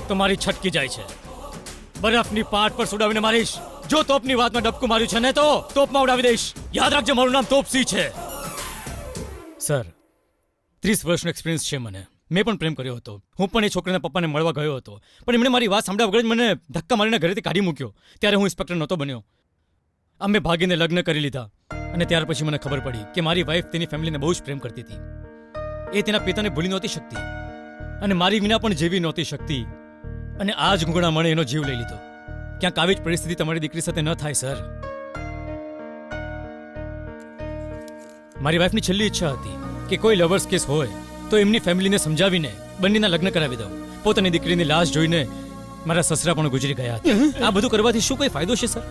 તો મારી છટકી જાય છે. બરફની પાટ પર સુડાવીને મારીશ. જો તોપની વાતમાં ડબકું માર્યું છે ને તો તોપમાં ઉડાવી દઈશ. યાદ રાખજો મારું નામ તોપસી છે. સર 30 વર્ષનો એક્સપિરિયન્સ છે મને. મેં પણ પ્રેમ કર્યો હતો. હું પણ એ છોકરીના પપ્પાને મળવા ગયો હતો, પણ એમણે મારી વાત સાંભળ્યા વગર જ મને ધક્કા મારીને ઘરેથી કાઢી મૂક્યો. ત્યારે હું ઇન્સ્પેક્ટર નહોતો બન્યો. અમે ભાગીને લગ્ન કરી લીધા અને ત્યાર પછી મને ખબર પડી કે મારી વાઈફ તેની ફેમિલીને બહુ જ પ્રેમ કરતી હતી. એ તેના પિતાને ભૂલી નહોતી શકતી અને મારી વિના પણ જેવી નહોતી શકતી. અને આ જ ગુંગળા મણે એનો જીવ લઈ લીધો. ક્યાંક આવી જ પરિસ્થિતિ તમારી દીકરી સાથે ન થાય સર. મારી વાઈફની છેલ્લી ઈચ્છા હતી કે કોઈ લવર્સ કેસ હોય તો એમની ફેમિલીને સમજાવીને બંનેના લગ્ન કરાવી દઉં. પોતાની દીકરીની લાશ જોઈને મારા સસરા પણ ગુજરી ગયા હતા. આ બધું કરવાથી શું કોઈ ફાયદો છે સર?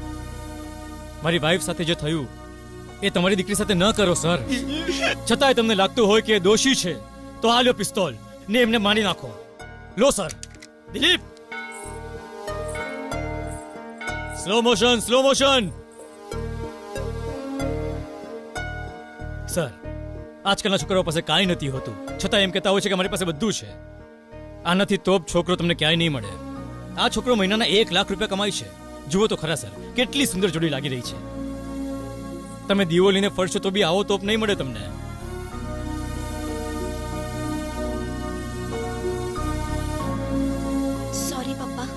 મારી વાઈફ સાથે જે થયું એ તમારી દીકરી સાથે ન કરો સર. છતાંય તમને લાગતું હોય કે એ દોષી છે તો આ લ્યો પિસ્તોલ ને એમને મારી નાખો. લો sir. Dilip, slow motion, slow motion. Sir, આજકાલના છોકરાઓ પાસે કાંઈ નથી હોતું, છતાં એમ કહેતા હોય છે કે મારી પાસે બધું છે. આનાથી તોપ છોકરો તમને ક્યાંય નહીં મળે. આ છોકરો મહિનાના 1 લાખ રૂપિયા કમાય છે. જુઓ તો ખરા સર, કેટલી સુંદર જોડી લાગી રહી છે. તમે દીવો લઈને ફરશો તો બી આવો તોપ નહીં મળે તમને. સોરી પપ્પા.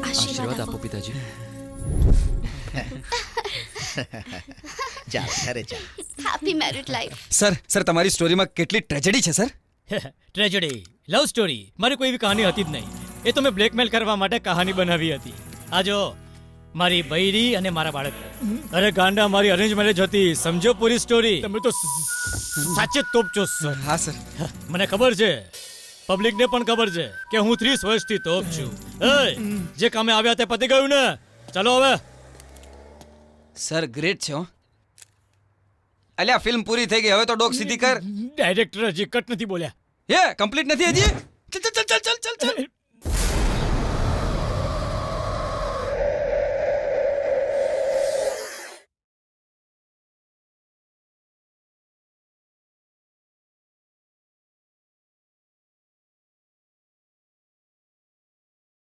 આશીર્વાદ આપો પિતાજી. ચાલ ઘરે ચાલ. Happy married life. સર તમારી સ્ટોરીમાં કેટલી ટ્રેજેડી છે સર. ટ્રેજેડી, લવ સ્ટોરી, મારી કોઈ એવી કહાની હતી જ નહીં. એ તો મેં બ્લેકમેલ કરવા માટે કહાની બનાવી હતી. આ જો મારી બૈરી અને મારા બાળક. અરે ગાંડા, મારી અરેન્જ મેરેજ હતી. સમજો પૂરી સ્ટોરી. તમે તો સાચે તોપ છો સર. હા સર, મને ખબર છે, પબ્લિકને પણ ખબર છે કે હું 30 વર્ષથી તોપ છું. જે કામે આવ્યા તે પતી ગયું ને. ચાલો હવે. સર ગ્રેટ છે હો. અલ્યા ફિલ્મ પૂરી થઈ ગઈ, હવે તો ડોક સીધી કર. ડાયરેક્ટર હજી કટ નથી બોલ્યા. એ કમ્પ્લીટ નથી હજી. ચલ ચલ ચલ ચલ ચલ ચલ.